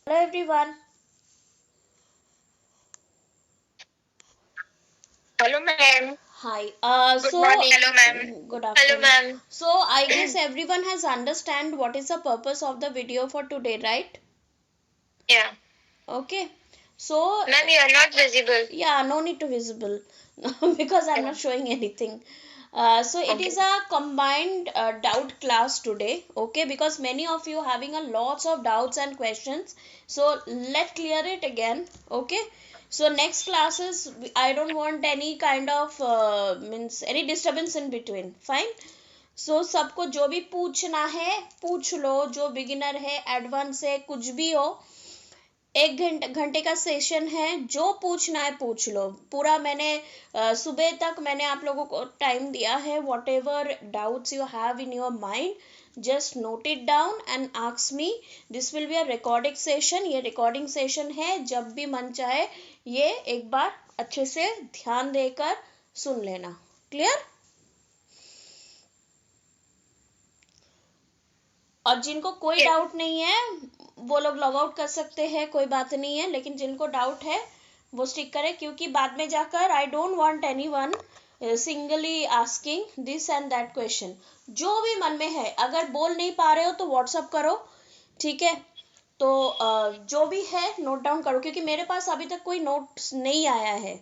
Hello everyone. Hello, ma'am. Hi. Good morning. Hello, ma'am. Good Hello, afternoon. ma'am. So I guess everyone has understand what is the purpose of the video for today, right? Yeah. Okay. So Ma'am, you are not visible. yeah, no need to visible because I'm not showing anything. So it is Okay. a combined doubt class today, okay? Because many of you having a lots of doubts and questions. So let clear it again, okay? So next classes, I don't want any kind of means any disturbance in between. Fine. So सबको जो भी पूछना है पूछ लो, जो beginner है advance है कुछ भी हो, 1 घंटे का सेशन है, जो पूछना है पूछ लो पूरा। मैंने सुबह तक मैंने आप लोगों को टाइम दिया है। What ever doubts you have in your mind just note it down and ask me. This will be a recording session. ये रिकॉर्डिंग सेशन है, जब भी मन चाहे ये एक बार अच्छे से ध्यान देकर सुन लेना। क्लियर? और जिनको कोई डाउट नहीं है वो लोग लॉग आउट कर सकते हैं, कोई बात नहीं है। लेकिन जिनको डाउट है वो स्टिक करें, क्योंकि बाद में जाकर I don't want anyone singly asking this and that question. जो भी मन में है, अगर बोल नहीं पा रहे हो तो व्हाट्सअप करो, ठीक है? तो जो भी है नोट डाउन करो, क्योंकि मेरे पास अभी तक कोई नोट्स नहीं आया है।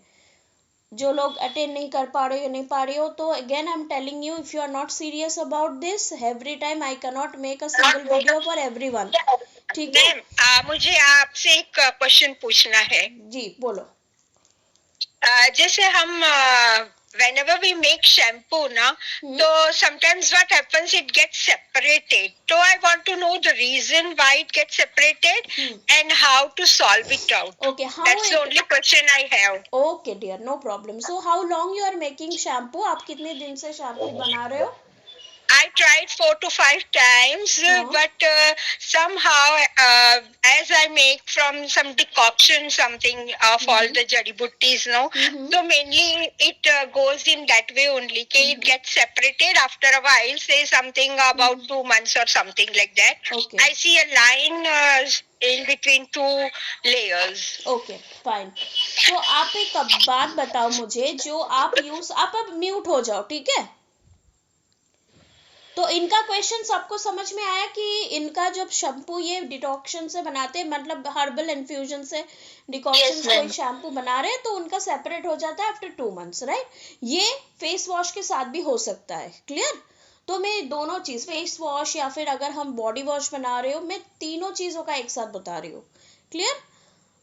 जो लोग अटेंड नहीं कर पा रहे हो या नहीं पा रहे हो, तो again I am telling you, if you are not serious about this, every time I can not make a single video for everyone. ठीक है? मैम, मुझे आपसे एक क्वेश्चन पूछना है। जी बोलो। जैसे हम whenever we make shampoo ना, तो sometimes what happens, it gets separated. So I want to know the reason why it gets separated and how to solve it out. Okay, how That's the only question I have. Okay dear, no problem. So how long you are making shampoo? आप कितने दिन से shampoo बना रहे हो? I tried 4 to 5 times, but somehow, as I make from some decoction, something of all the jari buttis, no, so mainly it goes in that way only. It gets separated after a while, say something about 2 months or something like that. Okay. I see a line in between 2 layers. Okay, fine. So आप एक बात बताओ मुझे, जो आप use, आप अब mute हो जाओ, ठीक है? तो इनका क्वेश्चन सबको समझ में आया कि इनका जब शैम्पू ये डिटॉक्शन से बनाते हैं, मतलब हर्बल इन्फ्यूजन से डिकॉक्शन से कोई शैम्पू बना रहे हैं, तो उनका सेपरेट हो जाता है आफ्टर 2 months, राइट? ये फेस वॉश के साथ भी हो सकता है। क्लियर? तो मैं दोनों चीज, फेस वॉश या फिर अगर हम बॉडी वॉश बना रहे हो, मैं तीनों चीजों का एक साथ बता रही हूँ। क्लियर?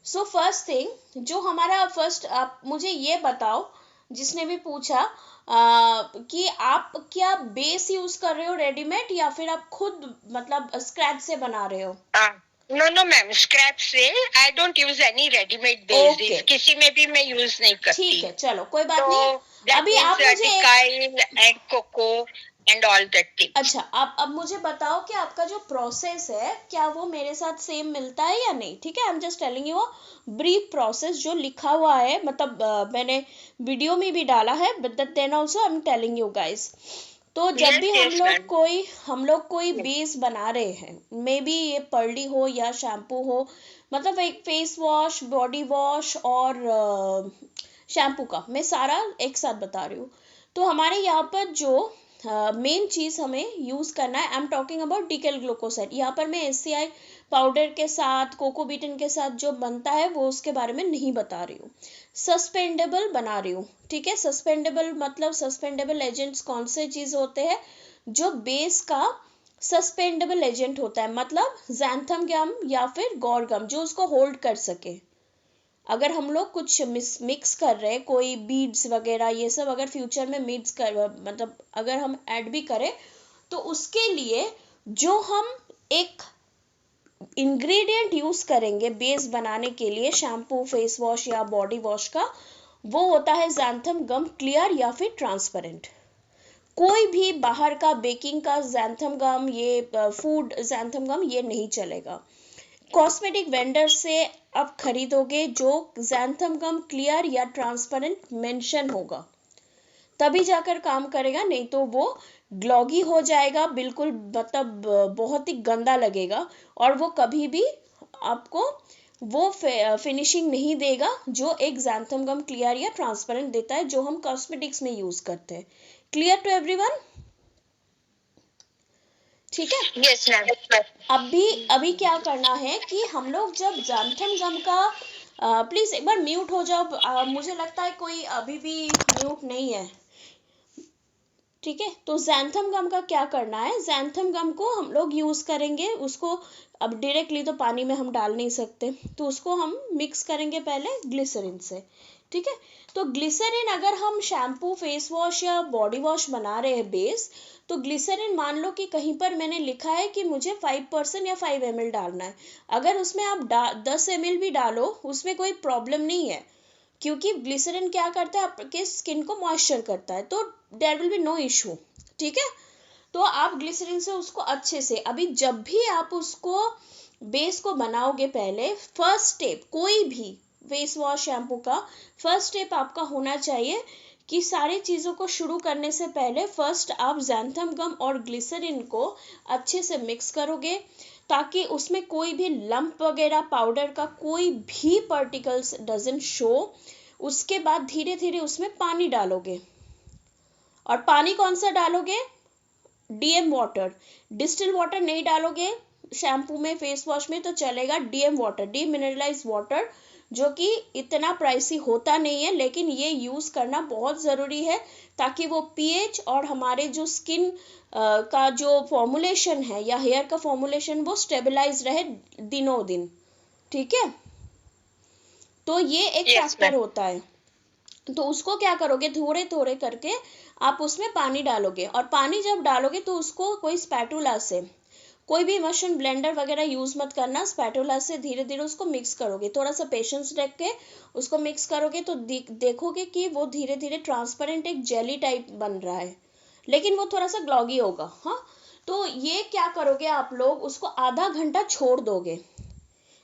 सो फर्स्ट थिंग, जो हमारा फर्स्ट, आप मुझे ये बताओ, जिसने भी पूछा कि आप क्या बेस यूज कर रहे हो रेडीमेड, या फिर आप खुद मतलब स्क्रैच से बना रहे हो? नो मैम, स्क्रैच से। I don't use any readymade base, किसी में भी मैं यूज नहीं करती। ठीक है, चलो कोई बात नहीं। अभी आप मुझे and coco and all that thing. अच्छा, आप अब मुझे बताओ कि आपका जो प्रोसेस है क्या वो मेरे साथ सेम मिलता है या नहीं? ठीक है, I am just telling you brief process जो लिखा हुआ है, मतलब मैंने वीडियो में भी डाला है, but then also I am telling you guys. तो जब भी हम लोग कोई बेस बना रहे हैं, मे बी ये पर्ली हो या शैम्पू हो, मतलब एक फेस वॉश, बॉडी वॉश और शैम्पू का मैं सारा एक साथ बता रही हूँ। तो हमारे यहाँ पर जो मेन चीज हमें यूज करना है, I am talking about decyl glucoside. यहाँ पर मैं SCI पाउडर के साथ, कोकोबीटन के साथ जो बनता है वो उसके बारे में नहीं बता रही हूँ, सस्पेंडेबल बना रही हूँ। ठीक है? सस्पेंडेबल मतलब सस्पेंडेबल एजेंट्स कौन से चीज होते हैं? जो बेस का सस्पेंडेबल एजेंट होता है, मतलब जैंथम गम या फिर गौर गम, जो उसको होल्ड कर सके। अगर हम लोग कुछ मिक्स कर रहे हैं, कोई बीड्स वगैरह ये सब, अगर फ्यूचर में मिक्स कर, मतलब अगर हम ऐड भी करें, तो उसके लिए जो हम एक इंग्रेडिएंट यूज करेंगे बेस बनाने के लिए शैम्पू, फेस वॉश या बॉडी वॉश का, वो होता है जैंथम गम क्लियर या फिर ट्रांसपेरेंट। कोई भी बाहर का बेकिंग का जैंथम गम, ये फूड जैंथम गम, ये नहीं चलेगा। कॉस्मेटिक वेंडर से आप खरीदोगे जो जैंथम गम क्लियर या ट्रांसपेरेंट मेंशन होगा, तभी जाकर काम करेगा, नहीं तो वो ग्लॉगी हो जाएगा, बिल्कुल मतलब बहुत ही गंदा लगेगा, और वो कभी भी आपको वो फिनिशिंग नहीं देगा जो एक xanthan गम क्लियर या ट्रांसपेरेंट देता है, जो हम कॉस्मेटिक्स में यूज करते हैं। Clear to everyone? ठीक है। Yes, ma'am. अभी क्या करना है कि हम लोग जब xanthan गम का प्लीज एक बार म्यूट हो जाओ, मुझे लगता है कोई अभी भी म्यूट नहीं है। ठीक है, तो xanthan गम का क्या करना है, xanthan गम को हम लोग यूज करेंगे, उसको अब डायरेक्टली तो पानी में हम डाल नहीं सकते, तो उसको हम मिक्स करेंगे पहले ग्लिसरीन से। ठीक है, तो ग्लिसरीन अगर हम शैम्पू, फेस वॉश या बॉडी वॉश बना रहे हैं बेस, तो ग्लिसरीन मान लो कि कहीं पर मैंने लिखा है कि मुझे 5% या 5 ml डालना है, अगर उसमें आप 10 ml भी डालो उसमें कोई प्रॉब्लम नहीं है, क्योंकि ग्लिसरीन क्या करता है, आपके स्किन को मॉइस्चर करता है, तो there will be no issue. ठीक है, तो आप ग्लिसरीन से उसको अच्छे से, अभी जब भी आप उसको बेस को बनाओगे, पहले फर्स्ट स्टेप कोई भी फेस वॉश शैम्पू का फर्स्ट स्टेप आपका होना चाहिए कि सारी चीज़ों को शुरू करने से पहले फर्स्ट आप xanthan गम और ग्लिसरीन को अच्छे से मिक्स करोगे, ताकि उसमें कोई भी लंप वगैरह पाउडर का कोई भी पार्टिकल्स डजंट शो। उसके बाद धीरे धीरे उसमें पानी डालोगे, और पानी कौन सा डालोगे, डीएम वाटर, डिस्टिल वाटर नहीं डालोगे शैम्पू में, फेस वॉश में तो चलेगा, डीएम वाटर, डीमिनरलाइज वाटर, जो कि इतना प्राइसी होता नहीं है, लेकिन ये यूज करना बहुत जरूरी है, ताकि वो पीएच और हमारे जो स्किन का जो फॉर्मुलेशन है या हेयर का फॉर्मुलेशन वो स्टेबलाइज रहे दिनों दिन। ठीक है, तो ये एक फैक्टर होता है। तो उसको क्या करोगे, थोड़े थोड़े करके आप उसमें पानी डालोगे, और पानी जब डालोगे तो उसको कोई स्पैटुला से, कोई भी मशीन ब्लेंडर वगैरह यूज मत करना, स्पैटुला से धीरे धीरे उसको मिक्स करोगे, थोड़ा सा पेशेंस रख के उसको मिक्स करोगे, तो देखोगे कि वो धीरे धीरे ट्रांसपेरेंट एक जेली टाइप बन रहा है, लेकिन वो थोड़ा सा ग्लॉगी होगा। हाँ, तो ये क्या करोगे आप लोग, उसको आधा घंटा छोड़ दोगे,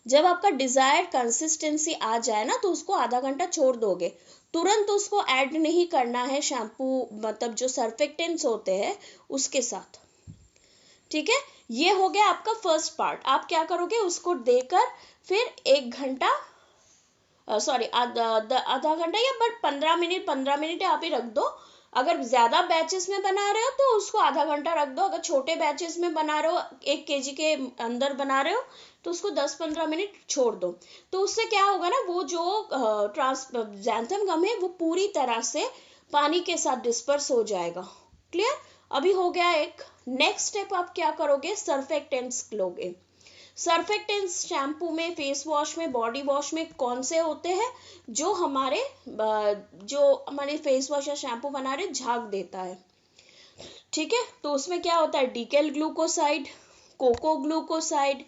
जब आपका डिजायर्ड कंसिस्टेंसी आ जाए ना, तो उसको आधा घंटा छोड़ दोगे, तुरंत उसको ऐड नहीं करना है शैम्पू, मतलब जो सर्फेक्टेंट्स होते हैं उसके साथ। ठीक है, ये हो गया आपका फर्स्ट पार्ट। आप क्या करोगे, उसको देकर फिर 1 घंटा सॉरी आधा घंटा या बट 15 मिनट आप ही रख दो। अगर ज्यादा बैचेस में बना रहे हो तो उसको आधा घंटा रख दो, अगर छोटे बैचेस में बना रहे हो 1 kg के अंदर बना रहे हो तो उसको 10-15 मिनट छोड़ दो। तो उससे क्या होगा ना, वो जो xanthan गम है वो पूरी तरह से पानी के साथ डिस्पर्स हो जाएगा। क्लियर? अभी हो गया एक। नेक्स्ट स्टेप आप क्या करोगे, सर्फेक्टेंट्स लोगे। सर्फेक्टेंट्स शैम्पू में, फेस वॉश में, बॉडी वॉश में कौन से होते हैं, जो हमारे फेस वॉश या शैम्पू बना रहे झाग देता है। ठीक है, तो उसमें क्या होता है, डीकेल ग्लूकोसाइड, कोको ग्लूकोसाइड,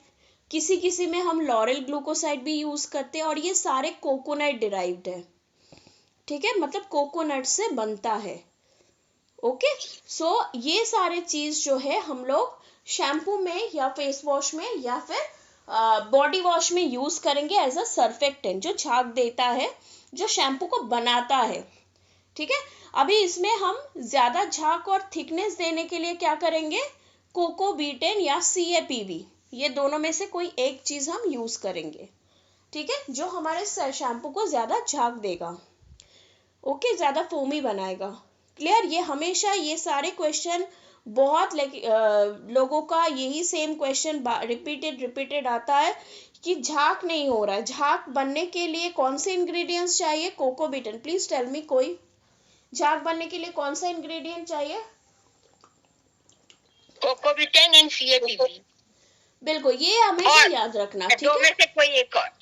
किसी किसी में हम लॉरेल ग्लूकोसाइड भी यूज करते हैं, और ये सारे कोकोनट डिराइव्ड है। ठीक है, मतलब कोकोनट से बनता है। ओके, सो ये सारे चीज जो है हम लोग शैम्पू में या फेस वॉश में या फिर बॉडी वॉश में यूज करेंगे एज अ सर्फेक्टेंट, जो झाग देता है, जो शैम्पू को बनाता है। ठीक है, अभी इसमें हम ज्यादा झाग और थिकनेस देने के लिए क्या करेंगे, कोकोबीटेन या CAPV, ये दोनों में से कोई एक चीज हम यूज करेंगे। ठीक है, जो हमारे शैम्पू को ज्यादा झाग देगा, ओके, ज्यादा फोमी बनाएगा। क्लियर? ये हमेशा ये सारे क्वेश्चन बहुत लोगों का यही सेम क्वेश्चन रिपीटेड आता है कि झाग नहीं हो रहा है, झाग बनने के लिए कौन से इंग्रेडिएंट्स चाहिए, कोकोबीटेन, प्लीज टेल मी, कोई झाग बनने के लिए कौन सा इंग्रेडिएंट चाहिए, कोकोबीटेन एंड CAPV। बिल्कुल, ये हमेशा याद रखना। ठीक दो है, में से कोई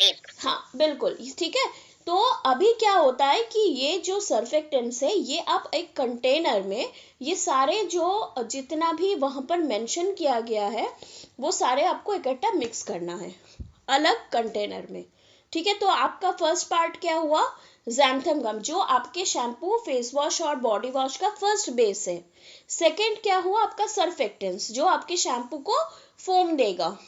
एक। हाँ बिल्कुल, ठीक है। तो अभी क्या होता है कि ये जो सर्फेक्टेंट्स है, ये आप एक कंटेनर में, ये सारे जो जितना भी वहां पर मेंशन किया गया है वो सारे आपको इकट्ठा मिक्स करना है अलग कंटेनर में। ठीक है, तो आपका फर्स्ट पार्ट क्या हुआ, xanthan गम, जो आपके शैम्पू, फेस वॉश और बॉडी वॉश का फर्स्ट बेस है। सेकेंड क्या हुआ, आपका सर्फेक्टेंट्स, जो आपके शैम्पू को फोम देगा।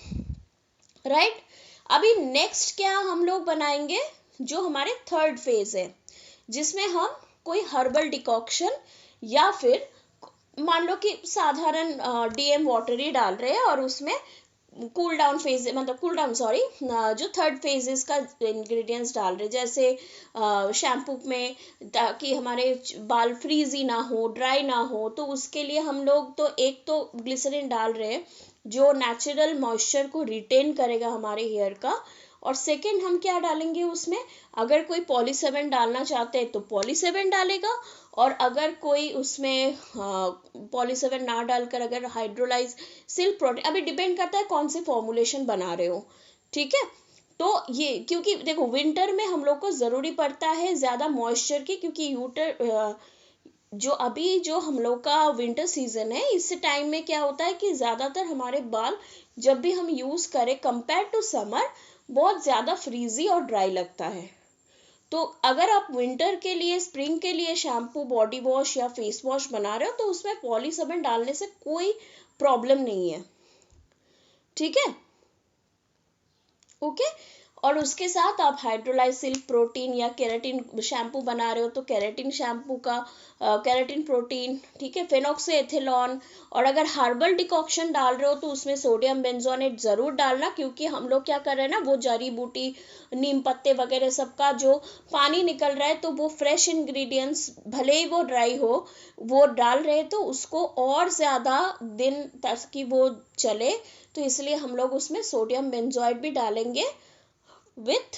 राइट, अभी नेक्स्ट क्या हम लोग बनाएंगे, जो हमारे थर्ड फेज है, जिसमें हम कोई हर्बल डिकॉक्शन या फिर मान लो कि साधारण डीएम वाटर ही डाल रहे हैं और उसमें कूल डाउन फेज, मतलब कूल डाउन सॉरी, जो थर्ड फेजेस का इंग्रेडिएंट्स डाल रहे, जैसे शैम्पू में, ताकि हमारे बाल फ्रीजी ना हो, ड्राई ना हो, तो उसके लिए हम लोग तो एक तो ग्लिसरीन डाल रहे हैं जो नेचुरल मॉइस्चर को रिटेन करेगा हमारे हेयर का, और सेकेंड हम क्या डालेंगे उसमें, अगर कोई पॉली7 डालना चाहते हैं तो पॉली7 डालेगा, और अगर कोई उसमें पॉली7 ना डालकर अगर हाइड्रोलाइज सिल्क प्रोटीन, अभी डिपेंड करता है कौन सी फॉर्मुलेशन बना रहे हो, ठीक है। तो ये क्योंकि देखो विंटर में हम लोग को ज़रूरी पड़ता है ज़्यादा मॉइस्चर की, क्योंकि जो अभी जो हम लोग का विंटर सीजन है, इस टाइम में क्या होता है कि ज़्यादातर हमारे बाल जब भी हम यूज़ करें कंपेयर टू समर बहुत ज़्यादा फ्रीजी और ड्राई लगता है। तो अगर आप विंटर के लिए, स्प्रिंग के लिए शैम्पू, बॉडी वॉश या फेस वॉश बना रहे हो तो उसमें पॉली7 डालने से कोई प्रॉब्लम नहीं है, ठीक है, ओके। और उसके साथ आप हाइड्रोलाइज सिल्क प्रोटीन या केराटिन शैम्पू बना रहे हो तो केराटिन शैम्पू का केराटिन प्रोटीन, ठीक है, फेनोक्सीएथिलॉन, और अगर हर्बल डिकॉक्शन डाल रहे हो तो उसमें सोडियम बेंजोनेट ज़रूर डालना, क्योंकि हम लोग क्या कर रहे हैं ना, वो जड़ी बूटी, नीम पत्ते वगैरह सबका जो पानी निकल रहा है, तो वो फ्रेश इंग्रेडिएंट्स भले ही वो ड्राई हो, वो डाल रहे हैं तो उसको और ज़्यादा दिन तक कि वो चले, तो इसलिए हम लोग उसमें सोडियम बेंजोएट भी डालेंगे विथ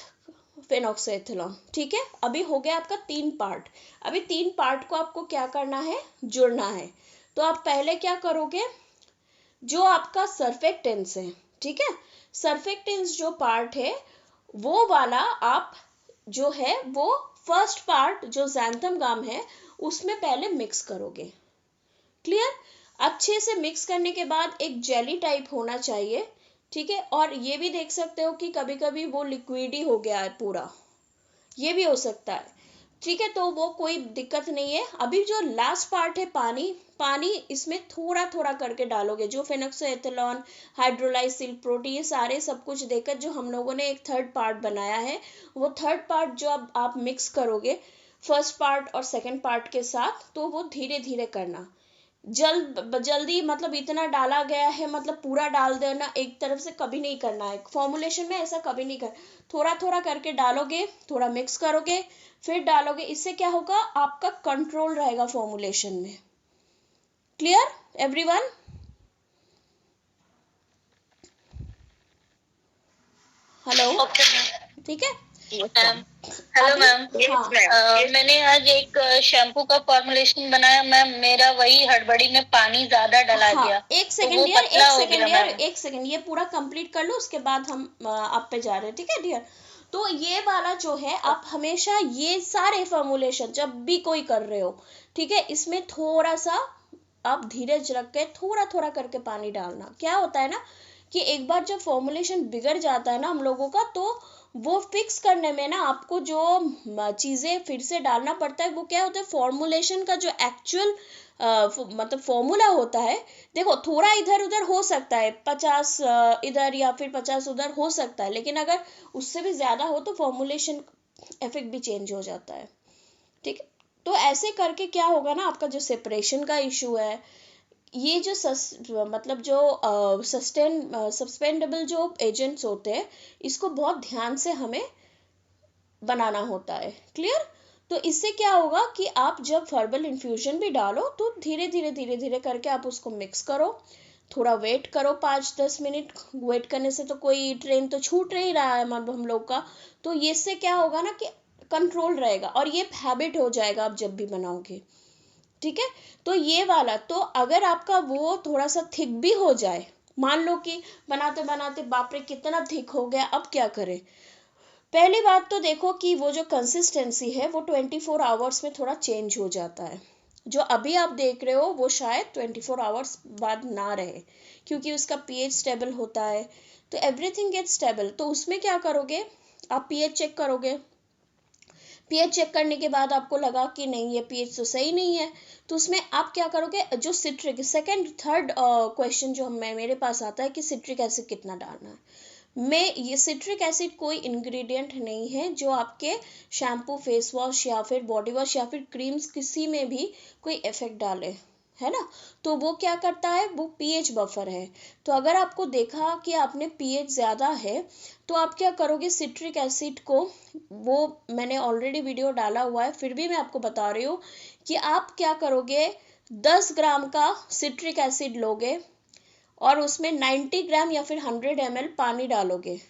फेनोक्सीएथिलॉन, ठीक है। अभी हो गया आपका 3 पार्ट। अभी 3 पार्ट को आपको क्या करना है, जुड़ना है। तो आप पहले क्या करोगे, जो आपका सर्फेक्टेंस है, ठीक है, सर्फेक्टेंस जो पार्ट है वो वाला आप जो है वो फर्स्ट पार्ट जो ज़ैंथम गाम है उसमें पहले मिक्स करोगे, क्लियर। अच्छे से मिक्स करने के बाद एक जेली टाइप होना चाहिए, ठीक है। और ये भी देख सकते हो कि कभी कभी वो लिक्विड ही हो गया है पूरा, ये भी हो सकता है, ठीक है, तो वो कोई दिक्कत नहीं है। अभी जो लास्ट पार्ट है पानी, पानी इसमें थोड़ा थोड़ा करके डालोगे, जो फेनोक्सीएथिलॉन, हाइड्रोलाइज सिल्क प्रोटीन, ये सारे सब कुछ देकर जो हम लोगों ने एक थर्ड पार्ट बनाया है, वो थर्ड पार्ट जो अब आप मिक्स करोगे फर्स्ट पार्ट और सेकंड पार्ट के साथ, तो वो धीरे धीरे करना, जल्दी मतलब इतना डाला गया है मतलब पूरा डाल देना एक तरफ से कभी नहीं करना है, फॉर्मुलेशन में ऐसा कभी नहीं कर, थोड़ा थोड़ा करके डालोगे, थोड़ा मिक्स करोगे, फिर डालोगे, इससे क्या होगा, आपका कंट्रोल रहेगा फॉर्मुलेशन में, क्लियर एवरीवन। हेलो, ठीक है, हेलो मैम। हाँ मैंने आज एक शैम्पू का फॉर्मुलेशन बनाया मैम, मेरा वही हड़बड़ी में पानी ज्यादा डला गया, एक तो सेकंड वो डियर, पतला एक हो सेकंड गया डियर, मैम। एक सेकंड, ये पूरा कंप्लीट कर लो, उसके बाद हम आप पे जा रहे हैं, ठीक है डियर। तो ये वाला जो है आप हमेशा ये सारे फॉर्मुलेशन जब भी कोई कर रहे हो, ठीक है, इसमें थोड़ा सा आप धीरज रख के थोड़ा थोड़ा करके पानी डालना। क्या होता है ना कि एक बार जब फॉर्मुलेशन बिगड़ जाता है ना हम लोगों का, तो वो फिक्स करने में ना आपको जो चीज़ें फिर से डालना पड़ता है, वो क्या होता है, फॉर्मुलेशन का जो एक्चुअल मतलब फॉर्मूला होता है, देखो थोड़ा इधर उधर हो सकता है, 50 इधर या फिर 50 उधर हो सकता है, लेकिन अगर उससे भी ज़्यादा हो तो फॉर्मुलेशन इफेक्ट भी चेंज हो जाता है, ठीक है। तो ऐसे करके क्या होगा ना, आपका जो सेपरेशन का इशू है, ये जो मतलब जो सस्पेंडेबल जो एजेंट्स होते हैं, इसको बहुत ध्यान से हमें बनाना होता है, क्लियर। तो इससे क्या होगा कि आप जब हर्बल इन्फ्यूजन भी डालो तो धीरे धीरे धीरे धीरे करके आप उसको मिक्स करो, थोड़ा वेट करो 5-10 मिनट, वेट करने से तो कोई ट्रेन तो छूट नहीं रहा है मतलब हम लोग का, तो ये से क्या होगा ना कि कंट्रोल रहेगा और ये हैबिट हो जाएगा आप जब भी बनाओगे, ठीक है। तो ये वाला, तो अगर आपका वो थोड़ा सा थिक भी हो जाए, मान लो कि बनाते बनाते बाप रे कितना थिक हो गया, अब क्या करें। पहली बात तो देखो कि वो जो कंसिस्टेंसी है वो 24 आवर्स में थोड़ा चेंज हो जाता है, जो अभी आप देख रहे हो वो शायद 24 आवर्स बाद ना रहे, क्योंकि उसका पीएच स्टेबल होता है, तो एवरीथिंग गेट स्टेबल। तो उसमें क्या करोगे, आप पीएच चेक करोगे, पीएच चेक करने के बाद आपको लगा कि नहीं ये पीएच तो सही नहीं है, तो उसमें आप क्या करोगे, जो सिट्रिक, सेकंड थर्ड क्वेश्चन जो मेरे पास आता है कि सिट्रिक एसिड कितना डालना है। ये सिट्रिक एसिड कोई इंग्रेडिएंट नहीं है जो आपके शैम्पू, फेस वॉश या फिर बॉडी वॉश या फिर क्रीम्स किसी में भी कोई इफेक्ट डाले, है ना। तो वो क्या करता है, वो पीएच बफर है। तो अगर आपको देखा कि आपने पीएच ज़्यादा है तो आप क्या करोगे, सिट्रिक एसिड को, वो मैंने ऑलरेडी वीडियो डाला हुआ है, फिर भी मैं आपको बता रही हूँ कि आप क्या करोगे, 10 ग्राम का सिट्रिक एसिड लोगे और उसमें 90 ग्राम या फिर 100 ml पानी डालोगे।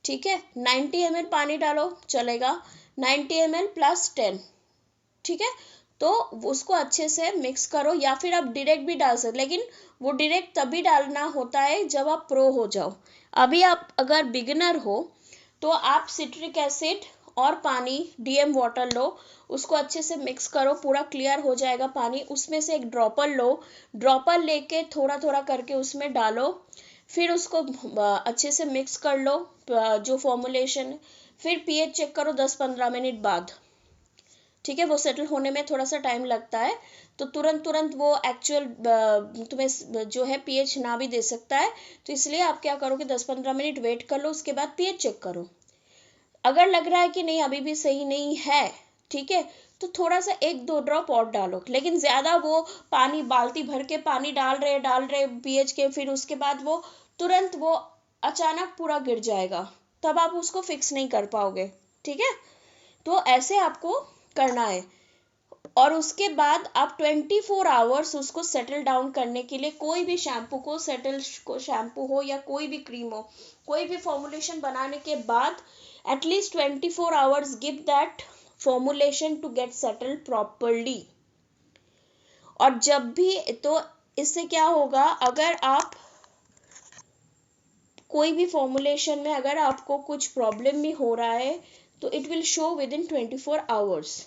ठीक है, 90 ml पानी डालो चलेगा, 90 ml प्लस 10। ठीक है, तो उसको अच्छे से मिक्स करो, या फिर आप डायरेक्ट भी डाल सकते, लेकिन वो डायरेक्ट तभी डालना होता है जब आप प्रो हो जाओ। अभी आप अगर बिगिनर हो तो आप सिट्रिक एसिड और पानी, डीएम वाटर लो, उसको अच्छे से मिक्स करो, पूरा क्लियर हो जाएगा पानी, उसमें से एक ड्रॉपर लो, ड्रॉपर लेके थोड़ा थोड़ा करके उसमें डालो, फिर उसको अच्छे से मिक्स कर लो जो फॉर्मुलेशन, फिर पीएच चेक करो 10-15 मिनट बाद। ठीक है, वो सेटल होने में थोड़ा सा टाइम लगता है, तो तुरंत वो एक्चुअल तुम्हें जो है पीएच ना भी दे सकता है, तो इसलिए आप क्या करोगे, 10-15 मिनट वेट कर लो, उसके बाद पीएच चेक करो। अगर लग रहा है कि नहीं अभी भी सही नहीं है, ठीक है, तो थोड़ा सा 1-2 ड्रॉप और डालो, लेकिन ज़्यादा वो पानी बाल्टी भर के पानी डाल रहे पीएच के, फिर उसके बाद वो तुरंत वो अचानक पूरा गिर जाएगा, तब आप उसको फिक्स नहीं कर पाओगे। ठीक है, तो ऐसे आपको करना है। और उसके बाद आप 24 आवर्स उसको सेटल डाउन करने के लिए, कोई भी शैम्पू को शैम्पू हो या कोई भी क्रीम हो, कोई भी फॉर्मुलेशन बनाने के बाद at least 24 hours give that formulation to get settle properly. और जब भी, तो इससे क्या होगा, अगर आप कोई भी फॉर्मुलेशन में अगर आपको कुछ प्रॉब्लम भी हो रहा है तो it will show with in 24 hours.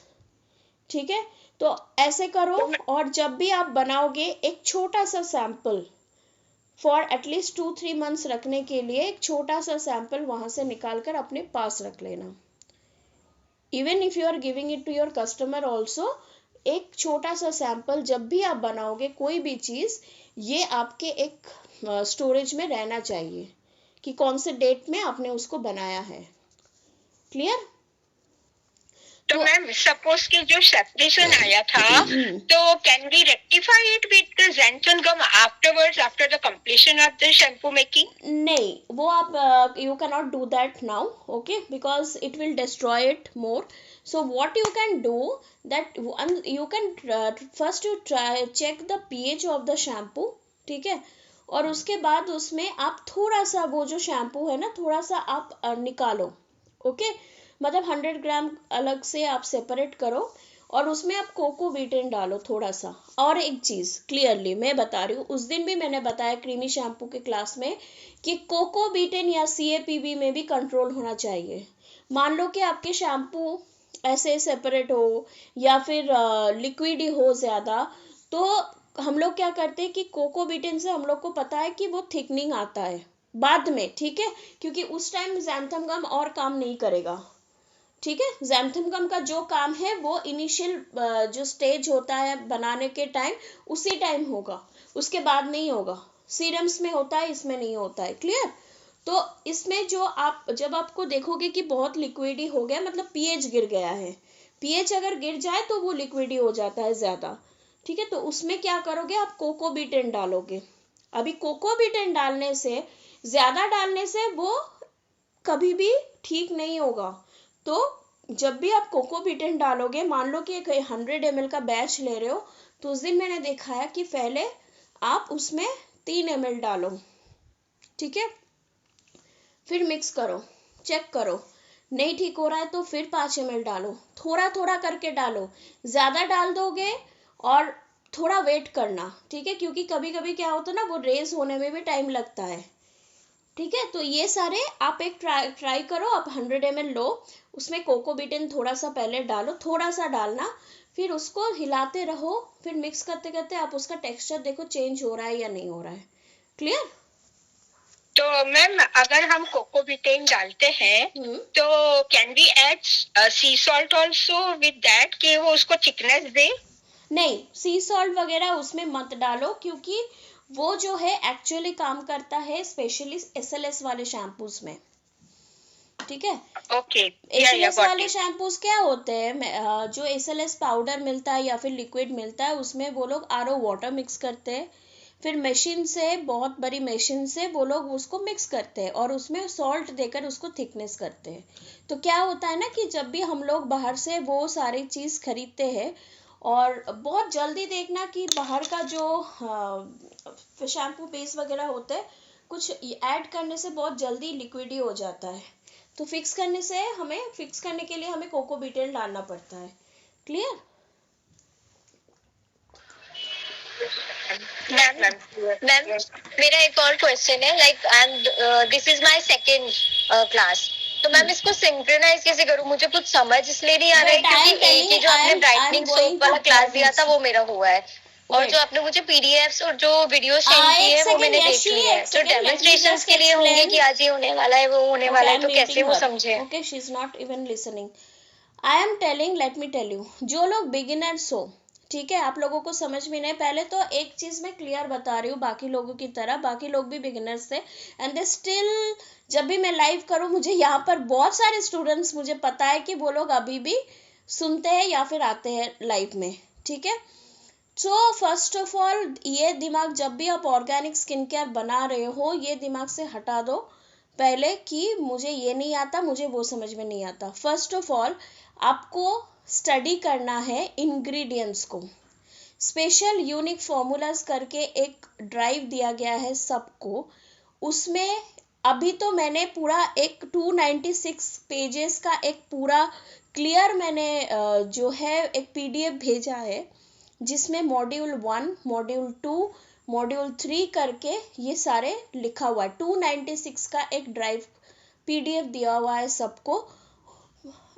ठीक है, तो ऐसे करो, और जब भी आप बनाओगे एक छोटा सा सैंपल फॉर एटलीस्ट 2-3 मंथ्स रखने के लिए, एक छोटा सा सैंपल वहां से निकाल कर अपने पास रख लेना। Even if you are giving it to your customer also, एक छोटा सा सैंपल जब भी आप बनाओगे कोई भी चीज, ये आपके एक स्टोरेज में रहना चाहिए कि कौन से डेट में आपने उसको बनाया है। क्लियर? तो मैम सपोज कि जो सेपरेशन आया था, तो can we rectify it with xanthan gum afterwards, after the completion of the shampoo making? नहीं, वो आप you can not do that now, okay, because it will destroy it more. So what you can do, that you can first you try check the pH of the shampoo, ठीक है, और उसके बाद उसमें आप थोड़ा सा वो जो शैम्पू है ना, थोड़ा सा आप निकालो, ओके, मतलब 100 ग्राम अलग से आप सेपरेट करो, और उसमें आप कोको बीटेन डालो थोड़ा सा। और एक चीज़ क्लियरली मैं बता रही हूँ, उस दिन भी मैंने बताया क्रीमी शैम्पू के क्लास में कि कोको बीटेन या CAPB में भी कंट्रोल होना चाहिए। मान लो कि आपके शैम्पू ऐसे सेपरेट हो या फिर लिक्विड ही हो ज़्यादा, तो हम लोग क्या करते हैं कि कोको बीटेन से हम लोग को पता है कि वो थिकनिंग आता है बाद में, ठीक है, क्योंकि उस टाइम xanthan gum और काम नहीं करेगा। ठीक है, xanthan gum का जो काम है वो इनिशियल जो स्टेज होता है बनाने के टाइम, उसी टाइम होगा, उसके बाद नहीं होगा। सीरम्स में होता है, इसमें नहीं होता है। क्लियर? तो इसमें जो आप जब आपको देखोगे कि बहुत लिक्विडी हो गया, मतलब पीएच गिर गया है, पीएच अगर गिर जाए तो वो लिक्विडी हो जाता है ज़्यादा। ठीक है, तो उसमें क्या करोगे, आप कोको बीटेन डालोगे। अभी कोको बीटेन डालने से, ज़्यादा डालने से वो कभी भी ठीक नहीं होगा। तो जब भी आप कोको बीटेन डालोगे, मान लो कि एक 100 ml का बैच ले रहे हो, तो उस दिन मैंने देखा है कि पहले आप उसमें 3 ml डालो, ठीक है, फिर मिक्स करो, चेक करो, नहीं ठीक हो रहा है तो फिर 5 ml डालो, थोड़ा थोड़ा करके डालो, ज़्यादा डाल दोगे और थोड़ा वेट करना, ठीक है, क्योंकि कभी कभी क्या होता है ना, वो रेज होने में भी टाइम लगता है। ठीक है, तो ये सारे आप एक ट्राई करो। आप 100 ml लो, उसमें कोको बीटेन थोड़ा सा पहले डालो, थोड़ा सा डालना, फिर उसको हिलाते रहो, फिर मिक्स करते करते आप उसका टेक्सचर देखो चेंज हो रहा है या नहीं हो रहा है। क्लियर? तो मैम अगर हम कोको बीटेन डालते हैं तो can we add sea salt also with that, कि वो उसको थिकनेस दे? नहीं, सी सॉल्ट वगैरह उसमें मत डालो, क्योंकि वो जो है एक्चुअली काम करता है स्पेशली SLS वाले शैम्पूज में। ठीक है। Okay. Yeah, एसएलएस got वाले it. शैम्पूज क्या होते हैं, जो एसएलएस पाउडर मिलता है या फिर लिक्विड मिलता है उसमें वो लोग आरओ वाटर मिक्स करते हैं, फिर मशीन से, बहुत बड़ी मशीन से वो लोग उसको मिक्स करते हैं और उसमें सॉल्ट देकर उसको थिकनेस करते हैं। तो क्या होता है ना कि जब भी हम लोग बाहर से वो सारी चीज़ खरीदते हैं, और बहुत जल्दी देखना कि बाहर का जो शैम्पू बेस वगैरह होते हैं कुछ ऐड करने से बहुत जल्दी लिक्विड ही हो जाता है। तो फिक्स करने के लिए हमें कोको बीटेल डालना पड़ता है। क्लियर? मैम मेरा एक और क्वेश्चन है, like and this is my second class, तो मैम इसको सिंक्रोनाइज कैसे करूँ? मुझे कुछ समझ इसलिए नहीं आ रहा है क्योंकि एक ही जो आपने ब्राइटनिंग सोप वाला क्लास दिया था वो मेरा हुआ है, और जो आपने मुझे पीडीएफ्स और जो वीडियो सेंड की है वो मैंने देख ली है। जो डेमोन्स्ट्रेशंस के लिए होंगे कि आज ये होने वाला है वो होने वाला है, तो कैसे वो समझे? Okay, she is not even listening. I am telling, let me tell you, जो लोग बिगिनर्स हो, ठीक है, आप लोगों को समझ में नहीं, पहले तो एक चीज मैं क्लियर बता रही हूँ, बाकी लोगों की तरह बाकी लोग भी बिगिनर्स थे एंड दे स्टिल, जब भी मैं लाइव करूँ मुझे यहाँ पर बहुत सारे स्टूडेंट्स, मुझे पता है कि वो लोग अभी भी सुनते हैं या फिर आते हैं लाइव में, ठीक है। सो फर्स्ट ऑफ ऑल ये दिमाग, जब भी आप ऑर्गेनिक स्किन केयर बना रहे हो, ये दिमाग से हटा दो पहले कि मुझे ये नहीं आता, मुझे वो समझ में नहीं आता। फर्स्ट ऑफ ऑल आपको स्टडी करना है इंग्रेडिएंट्स को। स्पेशल यूनिक फॉर्मूलाज करके एक ड्राइव दिया गया है सबको, उसमें अभी तो मैंने पूरा एक 296 पेजेस का एक पूरा क्लियर मैंने जो है एक पीडीएफ भेजा है, जिसमें मॉड्यूल 1, मॉड्यूल 2, मॉड्यूल 3 करके ये सारे लिखा हुआ है। 296 का एक ड्राइव पीडीएफ दिया हुआ है सबको।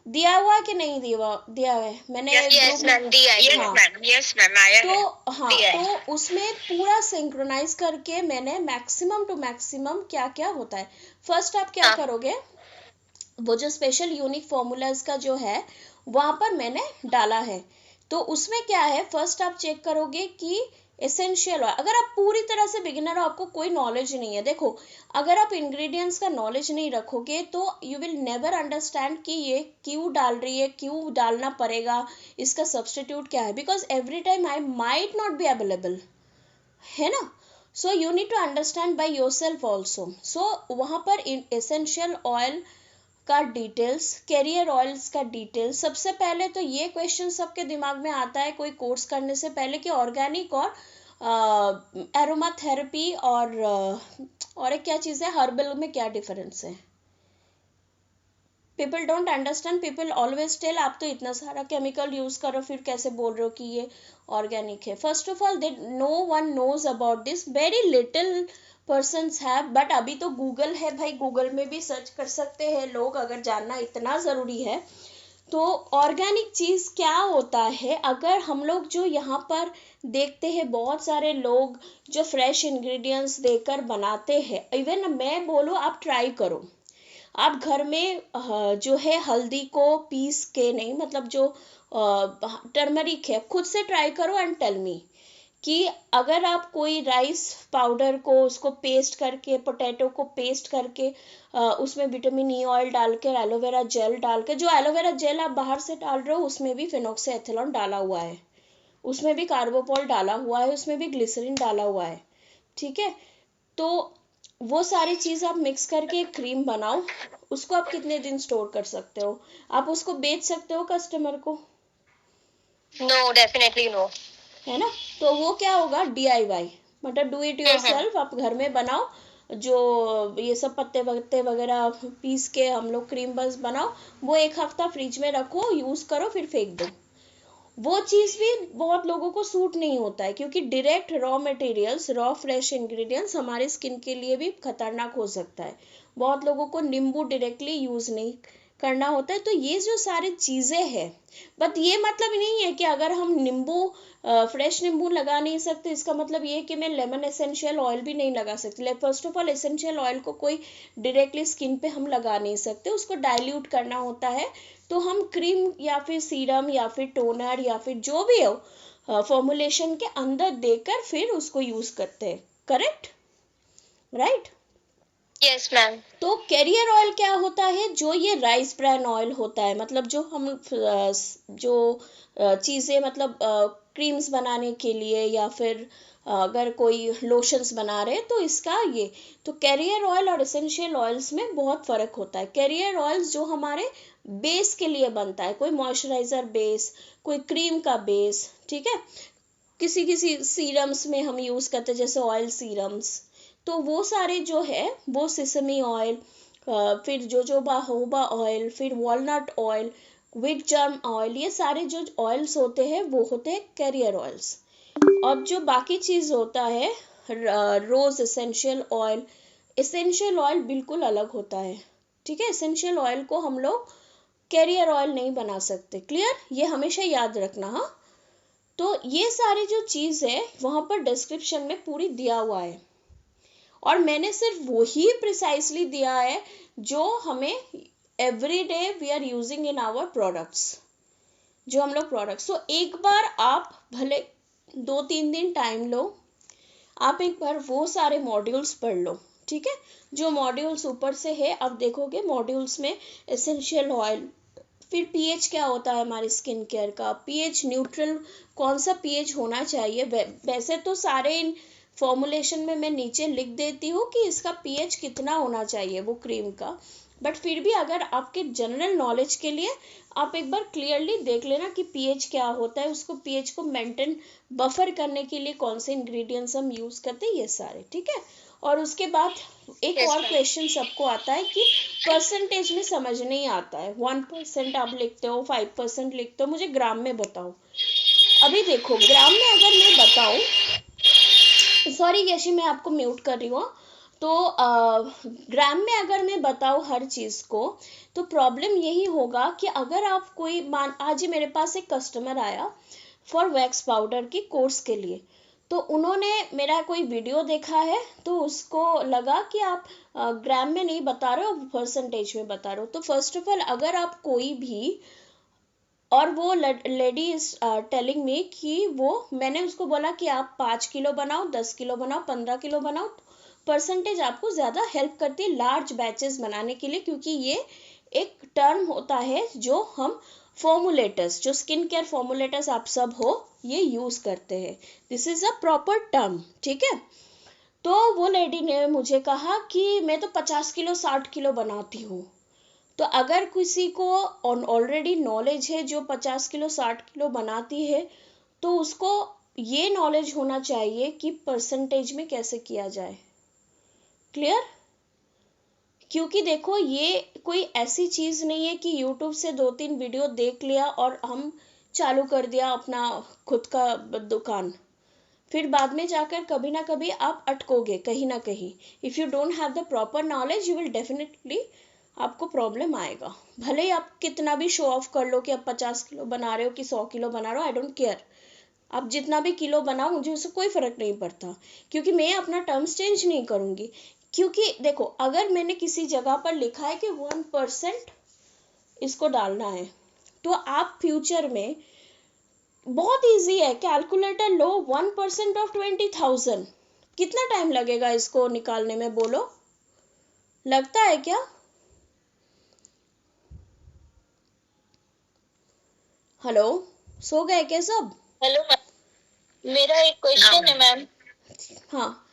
दिया हुआ है कि नहीं दिया है मैंने? यस मैम, दिया है। Yes, ma'am. आया है. तो हाँ, तो उसमें पूरा सिंक्रोनाइज करके मैंने मैक्सिमम टू मैक्सिमम क्या क्या होता है। फर्स्ट आप क्या करोगे, वो जो स्पेशल यूनिक फॉर्मूलाज का जो है वहां पर मैंने डाला है, तो उसमें क्या है, फर्स्ट आप चेक करोगे कि एसेंशियल ऑयल, अगर आप पूरी तरह से बिगिनर हो, आपको कोई नॉलेज नहीं है, देखो अगर आप इंग्रेडिएंट्स का नॉलेज नहीं रखोगे तो यू विल नेवर अंडरस्टैंड कि ये क्यों डाल रही है, क्यों डालना पड़ेगा, इसका सब्स्टिट्यूट क्या है, because every time I might not be available, है ना। So you need to understand by yourself also. सो वहाँ पर एसेंशियल ऑयल का डिटेल्स, कैरियर ऑयल्स का डिटेल्स, सबसे पहले तो ये क्वेश्चन सबके दिमाग में आता है कोई कोर्स करने से पहले कि ऑर्गेनिक और एरोमा थेरेपी और एक क्या चीज़ है, हर्बल में क्या डिफरेंस है। People don't understand, people always tell आप तो इतना सारा केमिकल यूज करो फिर कैसे बोल रहे हो कि ये ऑर्गेनिक है। First of all they no one knows about this, very little persons have, but अभी तो गूगल है भाई, गूगल में भी सर्च कर सकते हैं लोग, अगर जानना इतना ज़रूरी है तो। ऑर्गेनिक चीज़ क्या होता है, अगर हम लोग जो यहाँ पर देखते हैं बहुत सारे लोग जो फ्रेश इंग्रेडिएंट्स देकर बनाते हैं, इवन मैं बोलूँ आप ट्राई करो, आप घर में जो है हल्दी को पीस के, नहीं मतलब जो टर्मरिक है, खुद से ट्राई करो एंड टेल मी कि अगर आप कोई राइस पाउडर को उसको पेस्ट करके, पोटैटो को पेस्ट करके उसमें विटामिन ई ऑयल डाल के, एलोवेरा जेल डाल के, जो एलोवेरा जेल आप बाहर से डाल रहे हो उसमें भी फिनोक्सीएथिलॉन डाला हुआ है, उसमें भी कार्बोपॉल डाला हुआ है, उसमें भी ग्लिसरीन डाला हुआ है, ठीक है। तो वो सारी चीज़ आप मिक्स करके एक क्रीम बनाओ, उसको आप कितने दिन स्टोर कर सकते हो, आप उसको बेच सकते हो कस्टमर को? नो, डेफिनेटली नो, है ना। तो वो क्या होगा, DIY, मतलब डू इट योरसेल्फ, आप घर में बनाओ, जो ये सब पत्ते वत्ते वगैरह पीस के हम लोग क्रीम बस बनाओ, वो एक हफ्ता फ्रिज में रखो, यूज करो, फिर फेंक दो। वो चीज़ भी बहुत लोगों को सूट नहीं होता है, क्योंकि direct raw materials, raw fresh ingredients हमारे स्किन के लिए भी खतरनाक हो सकता है। बहुत लोगों को नींबू डायरेक्टली यूज़ नहीं करना होता है। तो ये जो सारी चीज़ें हैं, बट ये मतलब नहीं है कि अगर हम नींबू फ्रेश नींबू लगा नहीं सकते, इसका मतलब ये है कि मैं लेमन एसेंशियल ऑयल भी नहीं लगा सकती। First of all essential oil को कोई डायरेक्टली स्किन पे हम लगा नहीं सकते, उसको डाइल्यूट करना होता है। तो हम क्रीम या फिर सीरम या फिर टोनर या फिर जो भी हो फॉर्मुलेशन के अंदर देकर फिर उसको यूज़ करते हैं, करेक्ट, राइट। Yes ma'am. तो कैरियर ऑयल क्या होता है? जो ये राइस ब्रान ऑयल होता है, मतलब जो हम जो चीज़ें मतलब क्रीम्स बनाने के लिए या फिर अगर कोई लोशंस बना रहे हैं तो इसका ये, तो कैरियर ऑयल और एसेंशियल ऑयल्स में बहुत फ़र्क होता है। कैरियर ऑयल्स जो हमारे बेस के लिए बनता है, कोई मॉइस्चराइज़र बेस, कोई क्रीम का बेस, ठीक है, किसी किसी सीरम्स में हम यूज़ करते हैं जैसे ऑयल सीरम्स, तो वो सारे जो है वो सिसमी ऑयल, फिर जोजोबा होबा ऑयल, फिर वॉलनट ऑयल, विट जर्म ऑयल, ये सारे जो ऑयल्स होते हैं वो होते हैं कैरियर ऑयल्स। और जो बाकी चीज़ होता है रोज एसेंशियल ऑयल, एसेंशियल ऑयल बिल्कुल अलग होता है, ठीक है। एसेंशियल ऑयल को हम लोग कैरियर ऑयल नहीं बना सकते, क्लियर, ये हमेशा याद रखना। हाँ, तो ये सारी जो चीज़ है वहाँ पर डिस्क्रिप्शन में पूरी दिया हुआ है, और मैंने सिर्फ वही प्रिसाइसली दिया है जो हमें every day we are using in our products, जो हम लोग प्रोडक्ट्स। तो एक बार आप भले 2-3 दिन टाइम लो, आप एक बार वो सारे मॉड्यूल्स पढ़ लो, ठीक है। जो मॉड्यूल्स ऊपर से है आप देखोगे, मॉड्यूल्स में एसेंशियल ऑयल, फिर पीएच क्या होता है हमारे स्किन केयर का, पीएच न्यूट्रल, कौन सा पीएच होना चाहिए। वैसे तो सारे इन फॉर्मुलेशन में मैं नीचे लिख देती हूँ कि इसका पीएच कितना होना चाहिए वो क्रीम का, बट फिर भी अगर आपके जनरल नॉलेज के लिए आप एक बार क्लियरली देख लेना कि पीएच क्या होता है, उसको पीएच को मेंटेन बफर करने के लिए कौन से इंग्रेडिएंट्स हम यूज़ करते हैं, ये सारे, ठीक है। और उसके बाद एक यस और मैम। क्वेश्चन सबको आता है कि परसेंटेज में समझ नहीं आता है, 1% आप लिखते हो, 5% लिखते हो, मुझे ग्राम में बताओ। अभी देखो, ग्राम में अगर मैं बताऊं, सॉरी यशी मैं आपको म्यूट कर रही हूँ, तो ग्राम में अगर मैं बताऊँ हर चीज़ को, तो प्रॉब्लम यही होगा कि अगर आप कोई मान, आज ही मेरे पास एक कस्टमर आया फॉर वैक्स पाउडर की कोर्स के लिए, तो उन्होंने मेरा कोई वीडियो देखा है, तो उसको लगा कि आप ग्राम में नहीं बता रहे हो, परसेंटेज में बता रहे हो। तो फर्स्ट ऑफ ऑल, अगर आप कोई भी, और वो लेडी इज टेलिंग मी कि वो, मैंने उसको बोला कि आप 5 किलो बनाओ, 10 किलो बनाओ, 15 किलो बनाओ, परसेंटेज आपको ज़्यादा हेल्प करती है लार्ज बैचेस बनाने के लिए, क्योंकि ये एक टर्म होता है जो हम फॉर्मुलेटर्स, जो स्किन केयर फॉर्मुलेटर्स आप सब हो, ये यूज़ करते हैं, this is a proper term, ठीक है। तो वो लेडी ने मुझे कहा कि मैं तो 50 किलो 60 किलो बनाती हूँ। तो अगर किसी को ऑलरेडी नॉलेज है जो 50 किलो 60 किलो बनाती है, तो उसको ये नॉलेज होना चाहिए कि परसेंटेज में कैसे किया जाए, क्लियर। क्योंकि देखो, ये कोई ऐसी चीज़ नहीं है कि यूट्यूब से 2-3 वीडियो देख लिया और हम चालू कर दिया अपना खुद का दुकान, फिर बाद में जाकर कभी ना कभी आप अटकोगे कहीं ना कहीं। If you don't have the proper knowledge, you will definitely, आपको प्रॉब्लम आएगा। भले ही आप कितना भी शो ऑफ कर लो कि आप 50 किलो बना रहे हो कि 100 किलो बना रहे हो, आई डोंट केयर, आप जितना भी किलो बनाओ, मुझे उससे कोई फर्क नहीं पड़ता, क्योंकि मैं अपना टर्म्स चेंज नहीं करूंगी। क्योंकि देखो, अगर मैंने किसी जगह पर लिखा है कि 1% इसको डालना है, तो आप फ्यूचर में, बहुत इजी है, कैलकुलेटर लो, 1% ऑफ 20,000, कितना टाइम लगेगा इसको निकालने में, बोलो, लगता है क्या? हेलो, सो गए क्या सब? हेलो मैम, मेरा एक क्वेश्चन है मैम। हाँ,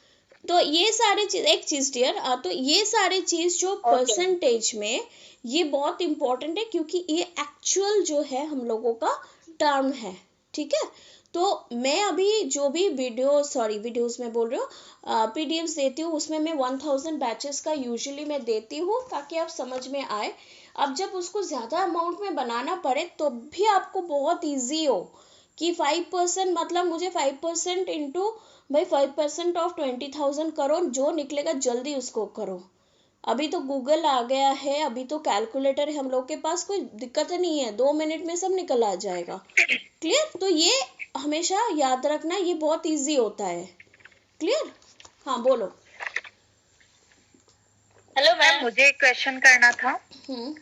तो ये सारी चीज, एक चीज डियर, तो ये सारी चीज जो ओके। परसेंटेज में, ये बहुत इंपॉर्टेंट है, क्योंकि ये एक्चुअल जो है हम लोगों का टर्म है, ठीक है। तो मैं अभी जो भी वीडियोस में बोल रही हूँ, पीडीएफ्स देती हूँ, उसमें मैं 1000 बैचेस का यूजुअली मैं देती हूँ, ताकि आप समझ में आए। अब जब उसको ज़्यादा अमाउंट में बनाना पड़े तो भी आपको बहुत इजी हो कि 5%, मतलब मुझे 5% इंटू, भाई 5% ऑफ 20,000 करो, जो निकलेगा जल्दी उसको करो। अभी तो गूगल आ गया है, अभी तो कैलकुलेटर है हम लोग के पास, कोई दिक्कत नहीं है, 2 मिनट में सब निकल आ जाएगा, क्लियर। तो ये हमेशा याद रखना, ये बहुत इजी होता है, क्लियर। हाँ बोलो। Hello ma'am ma'am. मुझे एक क्वेश्चन करना था। हम्म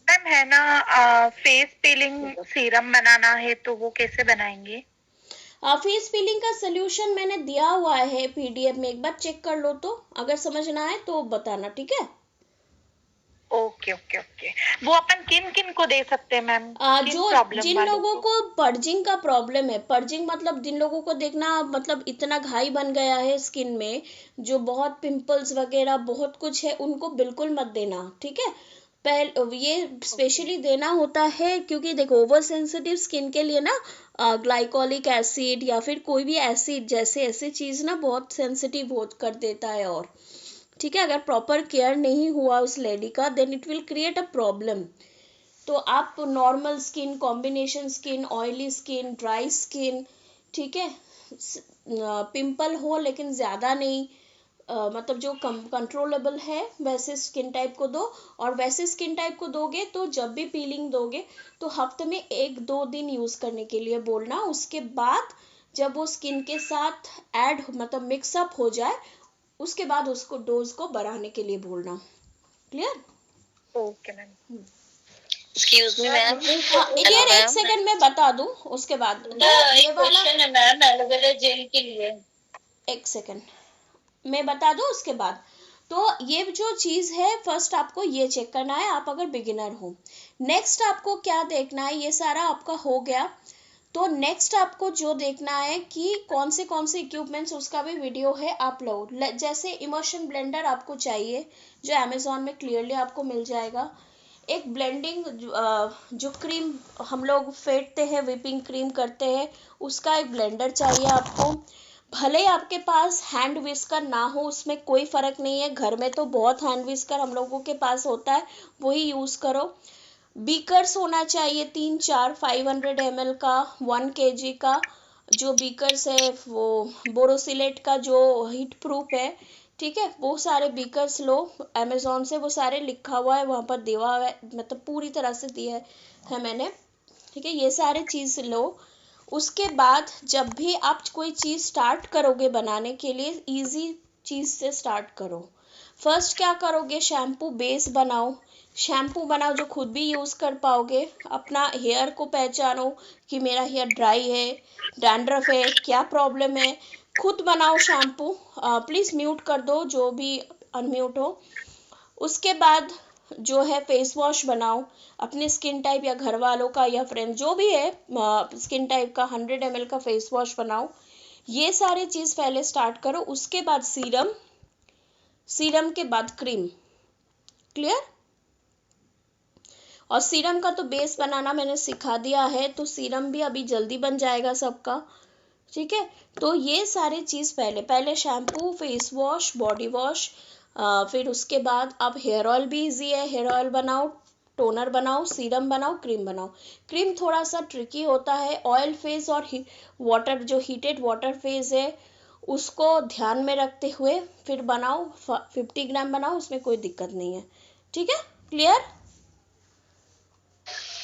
मैम है ना, फेस पीलिंग सीरम बनाना है तो वो कैसे बनाएंगे? फेस पीलिंग का सोल्यूशन मैंने दिया हुआ है पीडीएफ में, एक बार चेक कर लो, तो अगर समझ ना आए तो बताना, ठीक है। Okay okay okay. वो अपन किन किन को दे सकते हैं मैम? जो जिन लोगों को पर्जिंग का प्रॉब्लम है, पर्जिंग मतलब जिन लोगों को देखना मतलब इतना घाई बन गया है स्किन में, जो बहुत पिंपल्स वगैरह बहुत कुछ है, उनको बिल्कुल मत देना, ठीक है। ये स्पेशली देना होता है क्योंकि देखो ओवर सेंसिटिव स्किन के लिए ना ग्लाइकोलिक एसिड या फिर कोई भी एसिड जैसे ऐसी चीज ना बहुत सेंसिटिव हो कर देता है, और ठीक है, अगर प्रॉपर केयर नहीं हुआ उस लेडी का then it will create a problem. तो आप normal skin, combination skin, oily skin, dry skin, ठीक है, पिंपल हो लेकिन ज़्यादा नहीं, मतलब जो कंट्रोलेबल है वैसे स्किन टाइप को दो। और वैसे स्किन टाइप को दोगे तो जब भी पीलिंग दोगे तो हफ्ते में 1-2 दिन यूज़ करने के लिए बोलना। उसके बाद जब वो स्किन के साथ ऐड मतलब मिक्सअप हो जाए उसके बाद उसको डोज को बढ़ाने के लिए बोलना। Clear? Okay ma'am. Excuse me ma'am, यार एक सेकंड में बता दूं उसके बाद। तो ये वाला क्वेश्चन है मैम एलोवेरा जेल के लिए। एक सेकंड मैं बता दूं उसके बाद। तो ये जो चीज़ है फर्स्ट आपको ये चेक करना है, आप अगर बिगिनर हो। नेक्स्ट आपको क्या देखना है, ये सारा आपका हो गया। तो नेक्स्ट आपको जो देखना है कि कौन से इक्विपमेंट्स, उसका भी वीडियो है आप लोग। जैसे इमर्शन ब्लेंडर आपको चाहिए जो अमेजोन में क्लियरली आपको मिल जाएगा। एक ब्लेंडिंग जो क्रीम हम लोग फेंटते हैं, व्हिपिंग क्रीम करते हैं, उसका एक ब्लेंडर चाहिए आपको। भले आपके पास हैंड विस्कर ना हो उसमें कोई फ़र्क नहीं है, घर में तो बहुत हैंड विस्कर हम लोगों के पास होता है, वही यूज़ करो। बीकर्स होना चाहिए 3-4 500 ml का, 1 kg का जो बीकर्स है, वो बोरोसिलेट का जो हीट प्रूफ है, ठीक है, वो सारे बीकर्स लो अमेजोन से, वो सारे लिखा हुआ है वहाँ पर, दिया हुआ है, मतलब पूरी तरह से दिया है मैंने, ठीक है। ये सारे चीज़ लो। उसके बाद जब भी आप कोई चीज़ स्टार्ट करोगे बनाने के लिए, इजी चीज़ से स्टार्ट करो। फर्स्ट क्या करोगे, शैम्पू बेस बनाओ। शैम्पू बनाओ जो खुद भी यूज़ कर पाओगे। अपना हेयर को पहचानो कि मेरा हेयर ड्राई है, डैंड्रफ है, क्या प्रॉब्लम है, खुद बनाओ शैम्पू। प्लीज़ म्यूट कर दो जो भी अनम्यूट हो। उसके बाद जो है फेस वॉश बनाओ अपने स्किन टाइप या घर वालों का या फ्रेंड जो भी है स्किन टाइप का, 100 ml का फेस वॉश बनाओ। ये सारी चीज़ पहले स्टार्ट करो। उसके बाद सीरम, सीरम के बाद क्रीम। क्लियर? और सीरम का तो बेस बनाना मैंने सिखा दिया है, तो सीरम भी अभी जल्दी बन जाएगा सबका, ठीक है। तो ये सारी चीज़ पहले shampoo, face wash, body wash, फिर उसके बाद अब हेयर ऑयल भी इजी है, हेयर ऑयल बनाओ, टोनर बनाओ, सीरम बनाओ, क्रीम बनाओ। क्रीम थोड़ा सा ट्रिकी होता है, ऑयल फेज और वाटर जो हीटेड वाटर फेज है उसको ध्यान में रखते हुए फिर बनाओ। 50 ग्राम बनाओ, उसमें कोई दिक्कत नहीं है, ठीक है। Clear?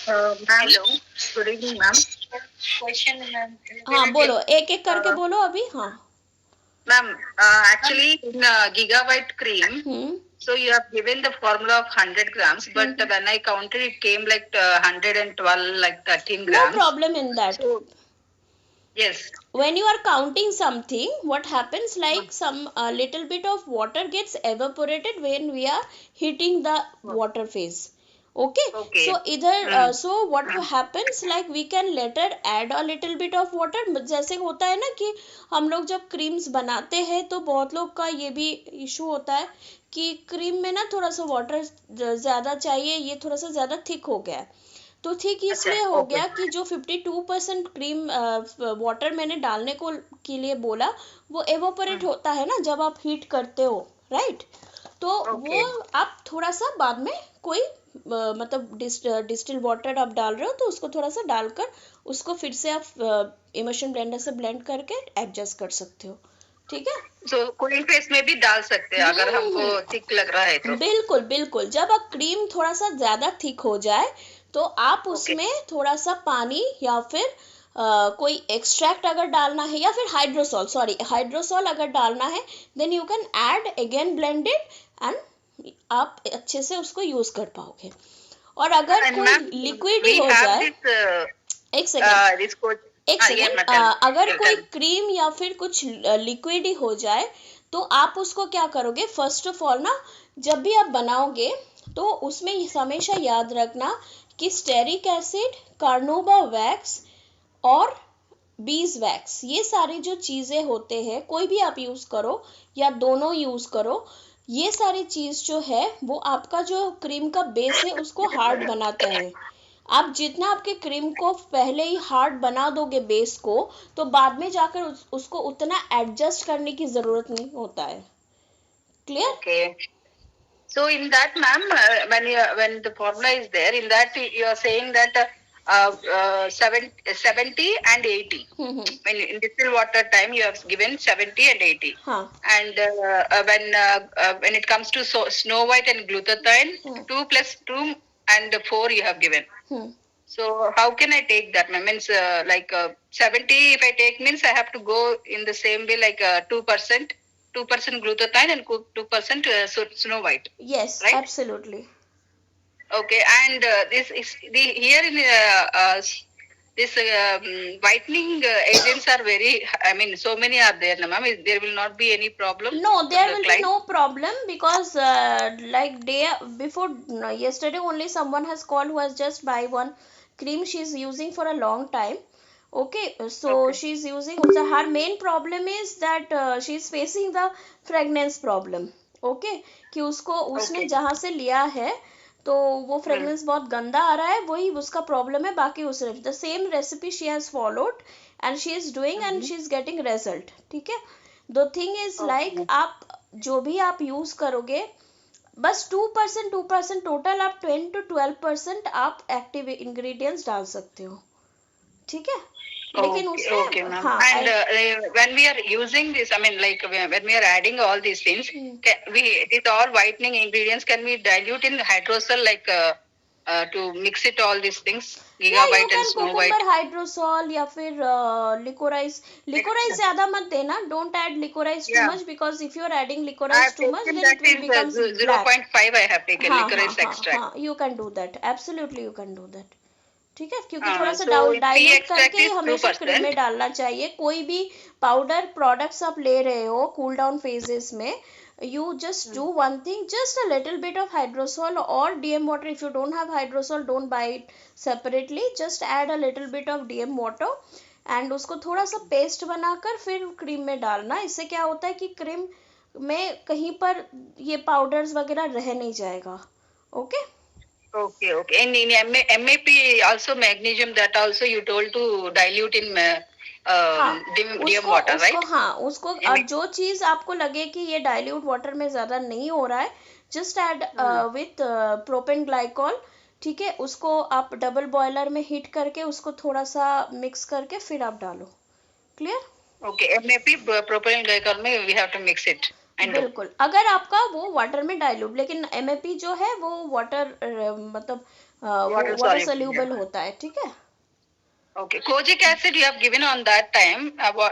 Hello, good evening ma'am. Question है मैम। हाँ बोलो, एक एक करके बोलो अभी। हाँ ma'am, actually in Gigabyte cream, so you have given the formula of 100 grams, but when I counted it came like 112, like 13 no grams. problem in that. So, yes. When you are counting something, what happens, like some little bit of water gets evaporated when we are heating the water phase. Okay. So either so what happens, like we can later add a little bit of water. जैसे होता है ना कि हम लोग जब creams बनाते हैं तो बहुत लोग का ये भी इशू होता है कि क्रीम में ना थोड़ा सा वाटर ज़्यादा चाहिए, ये थोड़ा सा ज़्यादा थिक हो गया है। तो ठीक इसलिए हो गया कि जो 52% क्रीम वाटर मैंने डालने को के लिए बोला, वो एवोपरेट होता है ना जब आप हीट करते हो, राइट। तो वो आप थोड़ा सा बाद में कोई मतलब डिस्टिल वाटर आप डाल रहे हो तो उसको थोड़ा सा डालकर उसको फिर से आप इमर्शन ब्लेंडर से ब्लेंड करके एडजस्ट कर सकते हो, ठीक है। So कूलिंग फेस में भी डाल सकते हैं अगर हमको थिक लग रहा है तो। बिल्कुल बिल्कुल, जब आप क्रीम थोड़ा सा ज्यादा थिक हो जाए तो आप उसमें थोड़ा सा पानी या फिर कोई एक्सट्रैक्ट अगर डालना है या फिर हाइड्रोसॉल अगर डालना है, then you can add again blended and आप अच्छे से उसको यूज कर पाओगे। और अगर कोई लिक्विड ही हो जाए, एक सेकंड, एक ये सेकेंड, मैं अगर कोई tell. क्रीम या फिर कुछ लिक्विड ही हो जाए तो आप उसको क्या करोगे, फर्स्ट ऑफ ऑल ना, जब भी आप बनाओगे तो उसमें हमेशा याद रखना कि स्टेरिक एसिड, कार्नोबा वैक्स और बीज वैक्स, ये सारी जो चीज़ें होते हैं, कोई भी आप यूज़ करो या दोनों यूज़ करो, ये सारी चीज़ जो है वो आपका जो क्रीम का बेस है उसको हार्ड बनाता है। आप जितना आपके क्रीम को पहले ही हार्ड बना दोगे बेस को, तो बाद में जाकर उसको उतना एडजस्ट करने की ज़रूरत नहीं होता है। Clear? Okay. So in that, ma'am, when the formula is there, in that you are saying that 70 and 80. When in distilled water time you have given 70 and 80. हाँ, And when it comes to Snow White and glutathione, 2 plus 2 and 4 you have given. So how can I take that? Means 70 if I take means I have to go in the same way like 2%. 2% glutathione and 2% Snow White. yes, Right? absolutely. Okay, and this is here in this whitening agents are very. I mean, so many are there, na ma'am. There will not be any problem. No, for there the will be client? no problem because like day before yesterday only someone has called who has just buy one cream she is using for a long time. Okay, so Okay. she is using, so her main problem is that she is facing the fragrance problem. Okay, कि उसको उसने Okay. जहाँ से लिया है तो वो fragrance बहुत गंदा आ रहा है, वही उसका प्रॉब्लम है। बाकी उस the same recipe she has followed and she is doing and she is getting result. ठीक है, द थिंग इज लाइक आप जो भी आप यूज करोगे बस 2% टोटल, आप 10 to 12% आप एक्टिव इंग्रेडिएंट्स डाल सकते हो। ठीक है, लेकिन Okay, okay, उसमें ma'am. हाँ And when we are using this, I mean, like when we are adding all these things, these all whitening ingredients, can we dilute in hydrosol to mix it all these things, या Giga you White and can Snow White? Cucumber hydrosol या फिर liquorice. Liquorice ज्यादा मत देना, don't add liquorice too Yeah, much because if you are adding I liquorice have too much taken then that it will is becomes black. 0.5 I have taken हाँ हाँ licorice हाँ extract. हाँ, you can do that, absolutely you can do that. ठीक है, क्योंकि थोड़ा सा So tea dilute extract करके ही is हमेशा क्रीम 2%. में डालना चाहिए। कोई भी पाउडर प्रोडक्ट्स आप ले रहे हो कूल डाउन फेजेस में, you just do one thing, just a little bit of hydrosol or DM water. If you don't have hydrosol, don't buy it separately, just add a little bit of DM water and उसको थोड़ा सा paste बनाकर फिर cream में डालना। इससे क्या होता है कि क्रीम में कहीं पर ये पाउडर्स वगैरह रह नहीं जाएगा। Okay, Okay, okay. And in MAP also magnesium, that also you told to dilute in हाँ dim water, right? हाँ उसको, और जो चीज आपको लगे कि ये डाइल्यूट वाटर में ज्यादा नहीं हो रहा है, just add with propane glycol. ठीक है, उसको आप डबल बॉयलर में हीट करके उसको थोड़ा सा मिक्स करके फिर आप डालो। Clear? Okay, MAP propylene glycol में we have to mix it and do. बिल्कुल, अगर आपका वो वाटर में डाइल्यूट, लेकिन MAP जो है वो वाटर मतलब Water water soluble, soluble yeah. होता है। ठीक है, Okay, kojic acid you have given on that time after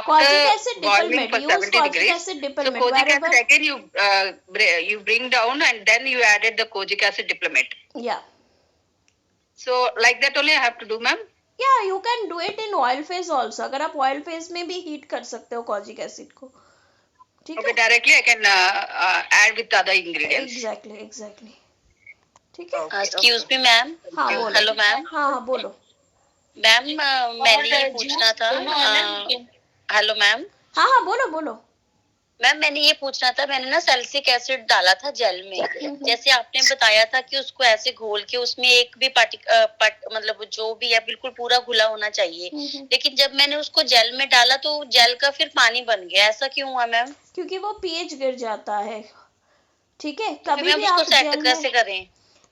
kojic acid boiling डिपलमेट, for use 70 kojic degrees. Acid So डिपलमेट kojic acid wherever, again you bring down and then you added the kojic acid diplomate. या So like that only I have to do, ma'am. या you can do it in oil phase also. अगर आप oil phase में भी heat कर सकते हो kojic acid को। ठीक Okay, है, directly I can add with other ingredients. Exactly exactly. ठीक है, Okay, एक्सक्यूज मी मैम। हाँ बोलो। Hello ma'am. हाँ हाँ बोलो। मैम मैंने ये पूछना था। Hello ma'am. हाँ हाँ बोलो बोलो। मैम मैंने ये पूछना था, मैंने ना सैलिसिक एसिड डाला था जेल में, जैसे आपने बताया था कि उसको ऐसे घोल के उसमें एक भी मतलब जो भी है बिल्कुल पूरा घुला होना चाहिए, लेकिन जब मैंने उसको जेल में डाला तो जेल का फिर पानी बन गया, ऐसा क्यों हुआ मैम? क्योंकि वो पीएच गिर जाता है। ठीक है, तो कभी मैम भी उसको आप सेट जेल कैसे में, करें?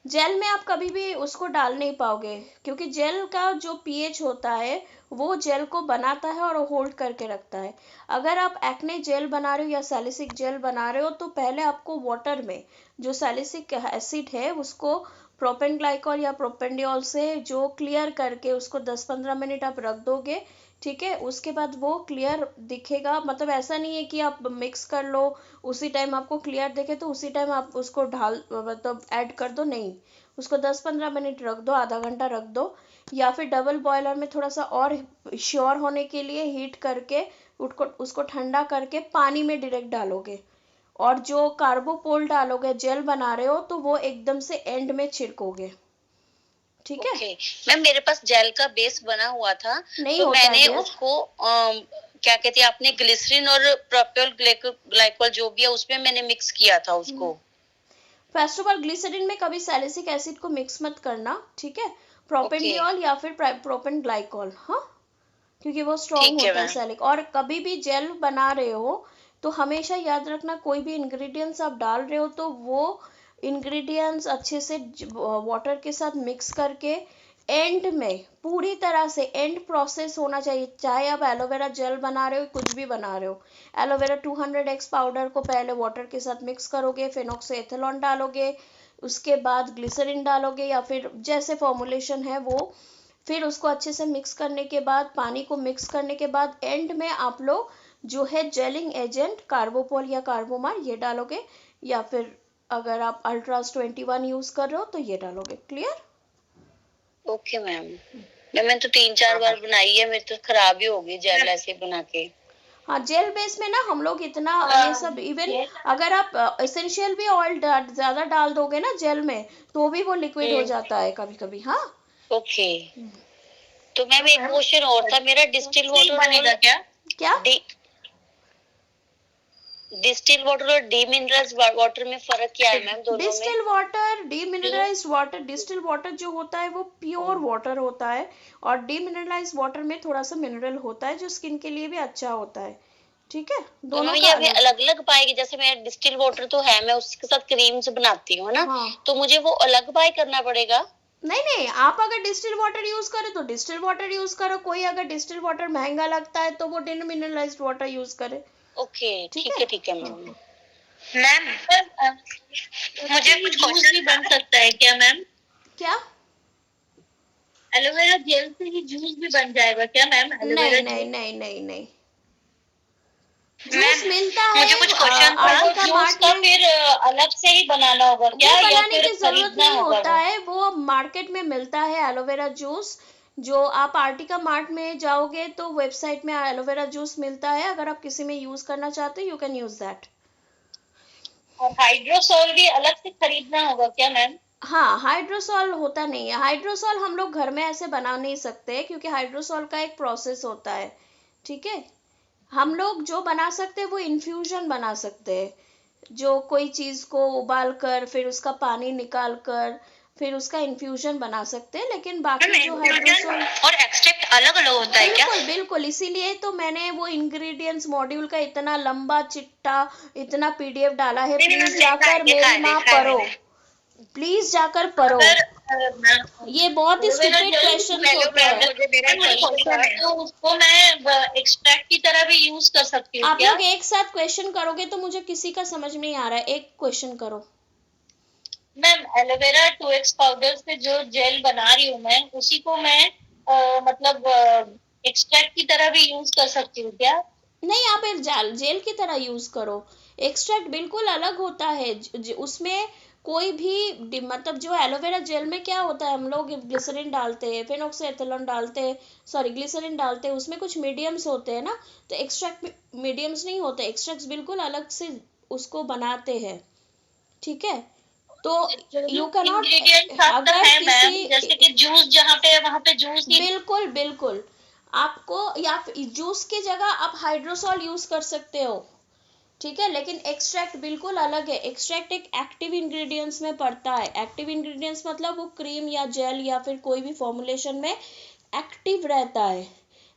जेल में आप कभी भी उसको डाल नहीं पाओगे, क्योंकि जेल का जो पीएच होता है वो जेल को बनाता है और होल्ड करके रखता है। अगर आप एक्ने जेल बना रहे हो या सैलिसिक जेल बना रहे हो तो पहले आपको वाटर में जो सैलिसिक एसिड है उसको प्रोपेन ग्लाइकॉल या प्रोपेंडियोल से जो क्लियर करके उसको 10-15 मिनट आप रख दोगे ठीक है। उसके बाद वो क्लियर दिखेगा, मतलब ऐसा नहीं है कि आप मिक्स कर लो उसी टाइम आपको क्लियर दिखे तो उसी टाइम आप उसको ढाल मतलब ऐड कर दो, नहीं, उसको 10-15 मिनट रख दो, आधा घंटा रख दो, या फिर डबल बॉयलर में थोड़ा सा और श्योर होने के लिए हीट करके उसको ठंडा करके पानी में डायरेक्ट डालोगे, और जो कार्बोपोल डालोगे जेल बना रहे हो तो वो एकदम से एंड में छिड़कोगे, ठीक है। ओके मैम, मेरे पास जेल का बेस बना हुआ था, नहीं तो होता मैंने है उसको क्या कहते हैं, आपने ग्लिसरीन और प्रोपियल ग्लाइकोल जो भी है उसमें मैंने मिक्स किया था उसको। फर्स्ट ऑफ ऑल ग्लिसरीन में कभी सैलिसिक एसिड को मिक्स मत करना, ठीक है, प्रोपेनडियोल या फिर प्रोपेन ग्लाइकोल, हाँ, क्योंकि वो स्ट्रॉन्ग होता है सैलिक। और कभी भी जेल बना रहे हो तो हमेशा याद रखना कोई भी इंग्रेडिएंट्स आप डाल रहे हो तो वो इंग्रेडिएंट्स अच्छे से वाटर के साथ मिक्स करके एंड में पूरी तरह से एंड प्रोसेस होना चाहिए। चाहे आप एलोवेरा जेल बना रहे हो कुछ भी बना रहे हो, एलोवेरा 200x पाउडर को पहले वाटर के साथ मिक्स करोगे, फेनोक्सएथेलॉन डालोगे, उसके बाद ग्लिसरीन डालोगे या फिर जैसे फॉर्मुलेशन है वो, फिर उसको अच्छे से मिक्स करने के बाद पानी को मिक्स करने के बाद एंड में आप लोग जो है जेलिंग एजेंट कार्बोपोल या कार्बोमार ये डालोगे, या फिर अगर आप अल्ट्रास 21 यूज कर रहे हो तो ये डालोगे। क्लियर? Okay ma'am. मैंने तो 3-4 बार बनाई है, मेरी तो खराब ही हो गई जेल ऐसे बना के। हाँ, जेल बेस में ना हम लोग इतना ये सब इवन अगर आप एसेंशियल भी ऑयल ज्यादा डाल दोगे ना जेल में तो भी वो लिक्विड हो जाता है कभी कभी। हाँ ओके, तो मैम एक क्वेश्चन और था मेरा, डिस्टिल वाटर बनेगा क्या? डिस्टिल वाटर और डीमिनरल्स वाटर में फर्क क्या है मैम दोनों में? Distil water, demineralised water, distil water जो होता है वो प्योर वाटर होता है और डीमिनरलाइज्ड वाटर में थोड़ा सा मिनरल होता है जो स्किन के लिए भी अच्छा होता है, ठीक है। दोनों तो का ये अलग अलग पाएगी, जैसे मैं डिस्टिल वाटर तो है, मैं उसके साथ क्रीम्स बनाती हूँ ना, हाँ। तो मुझे वो अलग बाय करना पड़ेगा? नहीं नहीं, आप अगर डिस्टिल वाटर यूज करो तो डिस्टिल वाटर यूज करो, कोई अगर डिस्टिल वाटर महंगा लगता है तो वो डीमिनरलाइज्ड वाटर यूज करे। ओके ठीक है मैम। मैम मुझे कुछ जूस भी बन सकता है क्या मैम? क्या? एलोवेरा जेल से ही जूस भी बन जाएगा क्या मैम? नहीं नहीं नहीं नहीं नहीं, जूस मिलता है मुझे कुछ क्वेश्चन आर्टिका मार्ट में, फिर अलग से ही बनाना होगा क्या, वो या बनाने फिर की जरूरत खरीदना नहीं होगा? होता है, वो मार्केट में मिलता है एलोवेरा जूस। जो आप आर्टिका मार्ट में जाओगे तो वेबसाइट में एलोवेरा जूस मिलता है, अगर आप किसी में यूज करना चाहते हो यू कैन यूज दैट। और हाइड्रोसोल भी अलग से खरीदना होगा क्या मैम? हाँ, हाइड्रोसॉल होता नहीं है, हाइड्रोसॉल हम लोग घर में ऐसे बना नहीं सकते क्योंकि हाइड्रोसॉल का एक प्रोसेस होता है, ठीक है। हम लोग जो बना सकते हैं वो इन्फ्यूजन बना सकते हैं, जो कोई चीज को उबाल कर फिर उसका पानी निकाल कर फिर उसका इन्फ्यूजन बना सकते हैं, लेकिन बाकी जो हाइड्रोसॉल और एक्सट्रैक्ट अलग अलग होता है क्या? बिल्कुल बिल्कुल, इसीलिए तो मैंने वो इंग्रेडिएंट्स मॉड्यूल का इतना लंबा चिट्टा इतना पीडीएफ डाला है, प्लीज जाकर मेरी माँ पढ़ो, प्लीज जाकर पढ़ो। ये बहुत ही स्टूपिड क्वेश्चन होता है। तो उसको मैं एक्सट्रैक्ट की तरह भी यूज कर सकती हूँ आप क्या? लोग एक साथ क्वेश्चन करोगे तो मुझे किसी का समझ नहीं आ रहा है, एक क्वेश्चन करो। मैम एलोवेरा 2x पाउडर से जो जेल बना रही हूँ मैं, उसी को मैं मतलब एक्सट्रैक्ट की तरह भी यूज कर सकती हूँ क्या? नहीं, आप एक जेल की तरह यूज करो, एक्सट्रैक्ट बिल्कुल अलग होता है। उसमें कोई भी मतलब जो एलोवेरा जेल में क्या होता है, हम लोग ग्लिसरीन डालते हैं, फेनोक्सएथेलॉन डालते हैं, सॉरी ग्लिसरीन डालते हैं, उसमें कुछ मीडियम्स होते हैं ना, तो एक्सट्रैक्ट मीडियम्स नहीं होते, एक्सट्रैक्ट्स बिल्कुल अलग से उसको बनाते हैं, ठीक है। तो यू कैन नॉट, अगर किसी जैसे कि जूस जहाँ पे है वहाँ पे जूस ही बिल्कुल बिल्कुल, आपको या जूस की जगह आप हाइड्रोसॉल यूज कर सकते हो, ठीक है, लेकिन एक्सट्रैक्ट बिल्कुल अलग है। एक्सट्रैक्ट एक एक्टिव इंग्रेडिएंट्स में पड़ता है, एक्टिव इंग्रेडिएंट्स मतलब वो क्रीम या जेल या फिर कोई भी फॉर्मुलेशन में एक्टिव रहता है,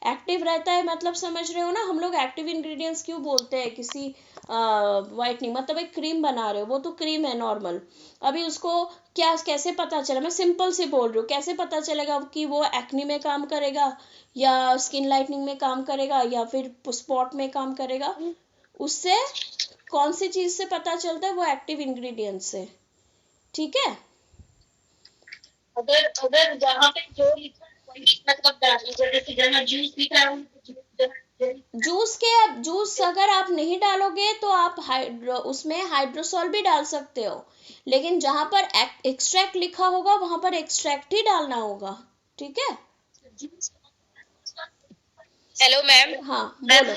एक्टिव रहता है मतलब समझ रहे हो ना। हम लोग एक्टिव इंग्रेडिएंट्स क्यों बोलते हैं, किसी वाइटनिंग मतलब एक क्रीम बना रहे हो, वो तो क्रीम है नॉर्मल, अभी उसको क्या कैसे पता चला, मैं सिंपल से बोल रही हूँ, कैसे पता चलेगा कि वो एक्ने में काम करेगा या स्किन लाइटनिंग में काम करेगा या फिर स्पॉट में काम करेगा, उससे कौन सी चीज से पता चलता है, वो एक्टिव इंग्रेडिएंट से, ठीक है। अगर जहाँ पे जो लिखा जूस अगर आप नहीं डालोगे तो आप उसमें हाइड्रोसॉल भी डाल सकते हो, लेकिन जहां पर एक्सट्रैक्ट लिखा होगा वहां पर एक्सट्रैक्ट ही डालना होगा, ठीक है। Hello ma'am. हाँ बोलो।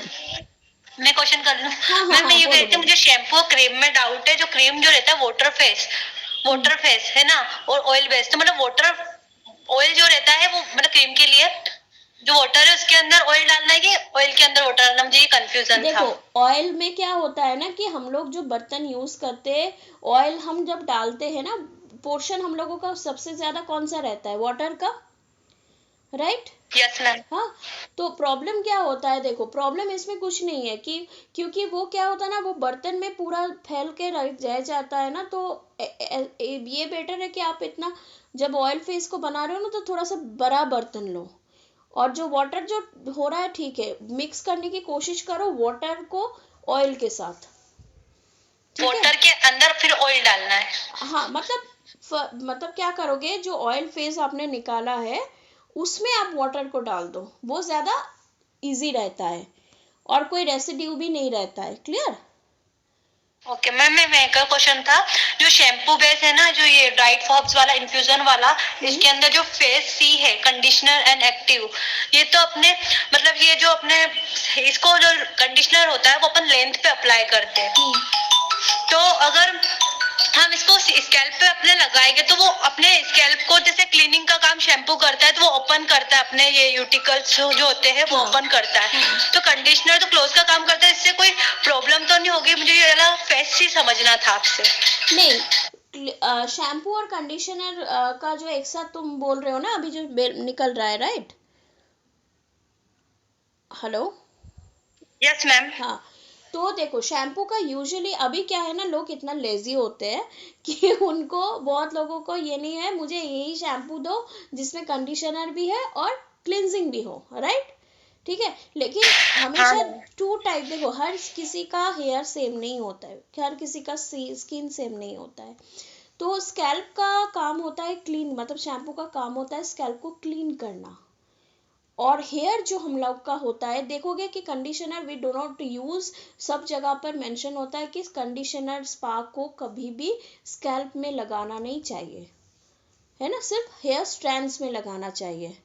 मैं क्वेश्चन कर लूं? हाँ मैम मैं ये बोलो कह रही थी, मुझे शैम्पू और क्रीम में डाउट है। जो क्रीम जो रहता है वाटर फेस है ना, और ऑयल बेस्ड, तो मतलब वाटर ऑयल जो रहता है वो मतलब क्रीम के लिए जो वाटर है उसके अंदर ऑयल डालना है कि ऑयल के अंदर वाटर डालना, मुझे ये कंफ्यूजन था। देखो ऑयल में क्या होता है ना कि हम लोग जो बर्तन यूज करते हैं, ऑयल हम जब डालते हैं ना, पोर्शन हम लोगों का सबसे ज्यादा कौन सा रहता है? वाटर का, राइट? Yes ma'am. हाँ, तो प्रॉब्लम क्या होता है, देखो प्रॉब्लम इसमें कुछ नहीं है कि क्योंकि वो क्या होता है ना, वो बर्तन में पूरा फैल के रह जाता है ना, तो ये बेटर है कि आप इतना जब ऑयल फेस को बना रहे हो ना तो थोड़ा सा बड़ा बर्तन लो, और जो वाटर जो हो रहा है ठीक है, मिक्स करने की कोशिश करो वाटर को ऑयल के साथ, वाटर के अंदर फिर ऑयल डालना है? हाँ, मतलब क्या करोगे, जो ऑयल फेस आपने निकाला है उसमें आप वाटर को डाल दो, वो ज्यादा इजी रहता है और कोई रेसिड्यू भी नहीं रहता है। क्लियर? ओके मैम, मैं का क्वेश्चन था, जो शैम्पू बेस है ना, जो ये ड्राइड फॉर्ब्स वाला इन्फ्यूजन वाला, इसके अंदर जो फेस सी है कंडीशनर एंड एक्टिव, ये तो अपने मतलब ये जो अपने इसको जो कंडीशनर होता है वो अपन लेंथ पे अप्लाई करते हैं, तो अगर हम इसको स्कैल्प पे अपने लगाएंगे तो वो अपने स्कैल्प को जैसे क्लीनिंग का काम शैम्पू करता है तो वो ओपन करता है अपने ये यूटिकल्स जो होते हैं वो ओपन करता है, तो कंडीशनर तो क्लोज का काम करता है, इससे कोई प्रॉब्लम तो नहीं होगी? मुझे ये वाला फेस ही समझना था आपसे। नहीं, शैम्पू और कंडीशनर का जो एक साथ तुम बोल रहे हो ना अभी जो निकल रहा है, राइट? हेलो? Yes ma'am. हाँ, तो देखो शैम्पू का यूजुअली अभी क्या है ना, लोग इतना लेजी होते हैं कि उनको, बहुत लोगों को ये नहीं है मुझे यही शैम्पू दो जिसमें कंडीशनर भी है और क्लिनजिंग भी हो, राइट? ठीक है, लेकिन हमेशा टू टाइप, देखो हर किसी का हेयर सेम नहीं होता है, हर किसी का स्किन सेम नहीं होता है, तो स्कैल्प का काम होता है क्लीन, मतलब शैम्पू का काम होता है स्कैल्प को क्लीन करना, और हेयर जो हम लोग का होता है, देखोगे कि conditioner we do not use, सब जगह पर मेंशन होता है कि कंडीशनर स्पा को कभी भी स्कैल्प में लगाना नहीं चाहिए, है ना, सिर्फ हेयर स्ट्रैंड्स में लगाना चाहिए,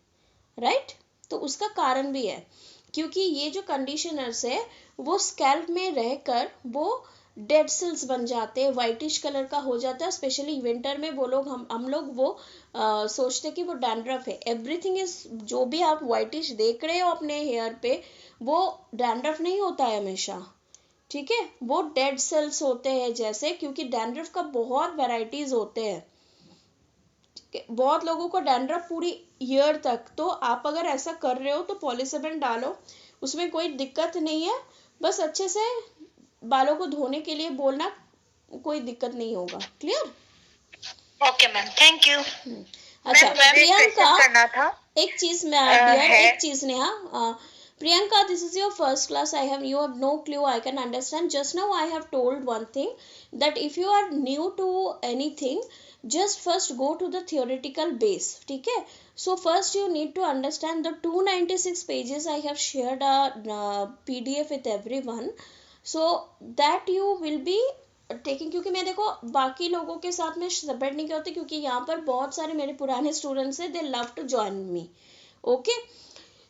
राइट? तो उसका कारण भी है, क्योंकि ये जो कंडीशनर्स है वो स्कैल्प में रहकर वो डेड सेल्स बन जाते हैं, वाइटिश कलर का हो जाता है, स्पेशली विंटर में वो लोग हम लोग वो सोचते कि वो डैंड्रफ है, एवरीथिंग इज, जो भी आप वाइटिश देख रहे हो अपने हेयर पे वो डैंड्रफ नहीं होता है हमेशा, ठीक है, वो डेड सेल्स होते हैं जैसे, क्योंकि डैंड्रफ का बहुत वैरायटीज होते हैं, बहुत लोगों को डैंड्रफ पूरी ईयर तक, तो आप अगर ऐसा कर रहे हो तो पॉलीसेबेन डालो, उसमें कोई दिक्कत नहीं है, बस अच्छे से बालों को धोने के लिए बोलना, कोई दिक्कत नहीं होगा। Clear? Okay ma'am, thank you. अच्छा प्रियंका, करना था एक चीज में डियर, एक चीज Neha, Priyanka, this is your first class. You have no clue. I can understand. Just now I have told one thing, that if you are new to anything, just first go to the theoretical base. ठीक है? So first you need to understand the 296 pages. I have shared a PDF with everyone, so that you will be taking, क्योंकि मैं देखो बाकी लोगों के साथ में सबमिट नहीं करती, क्योंकि यहाँ पर बहुत सारे मेरे पुराने स्टूडेंट्स हैं, they love to join me, okay.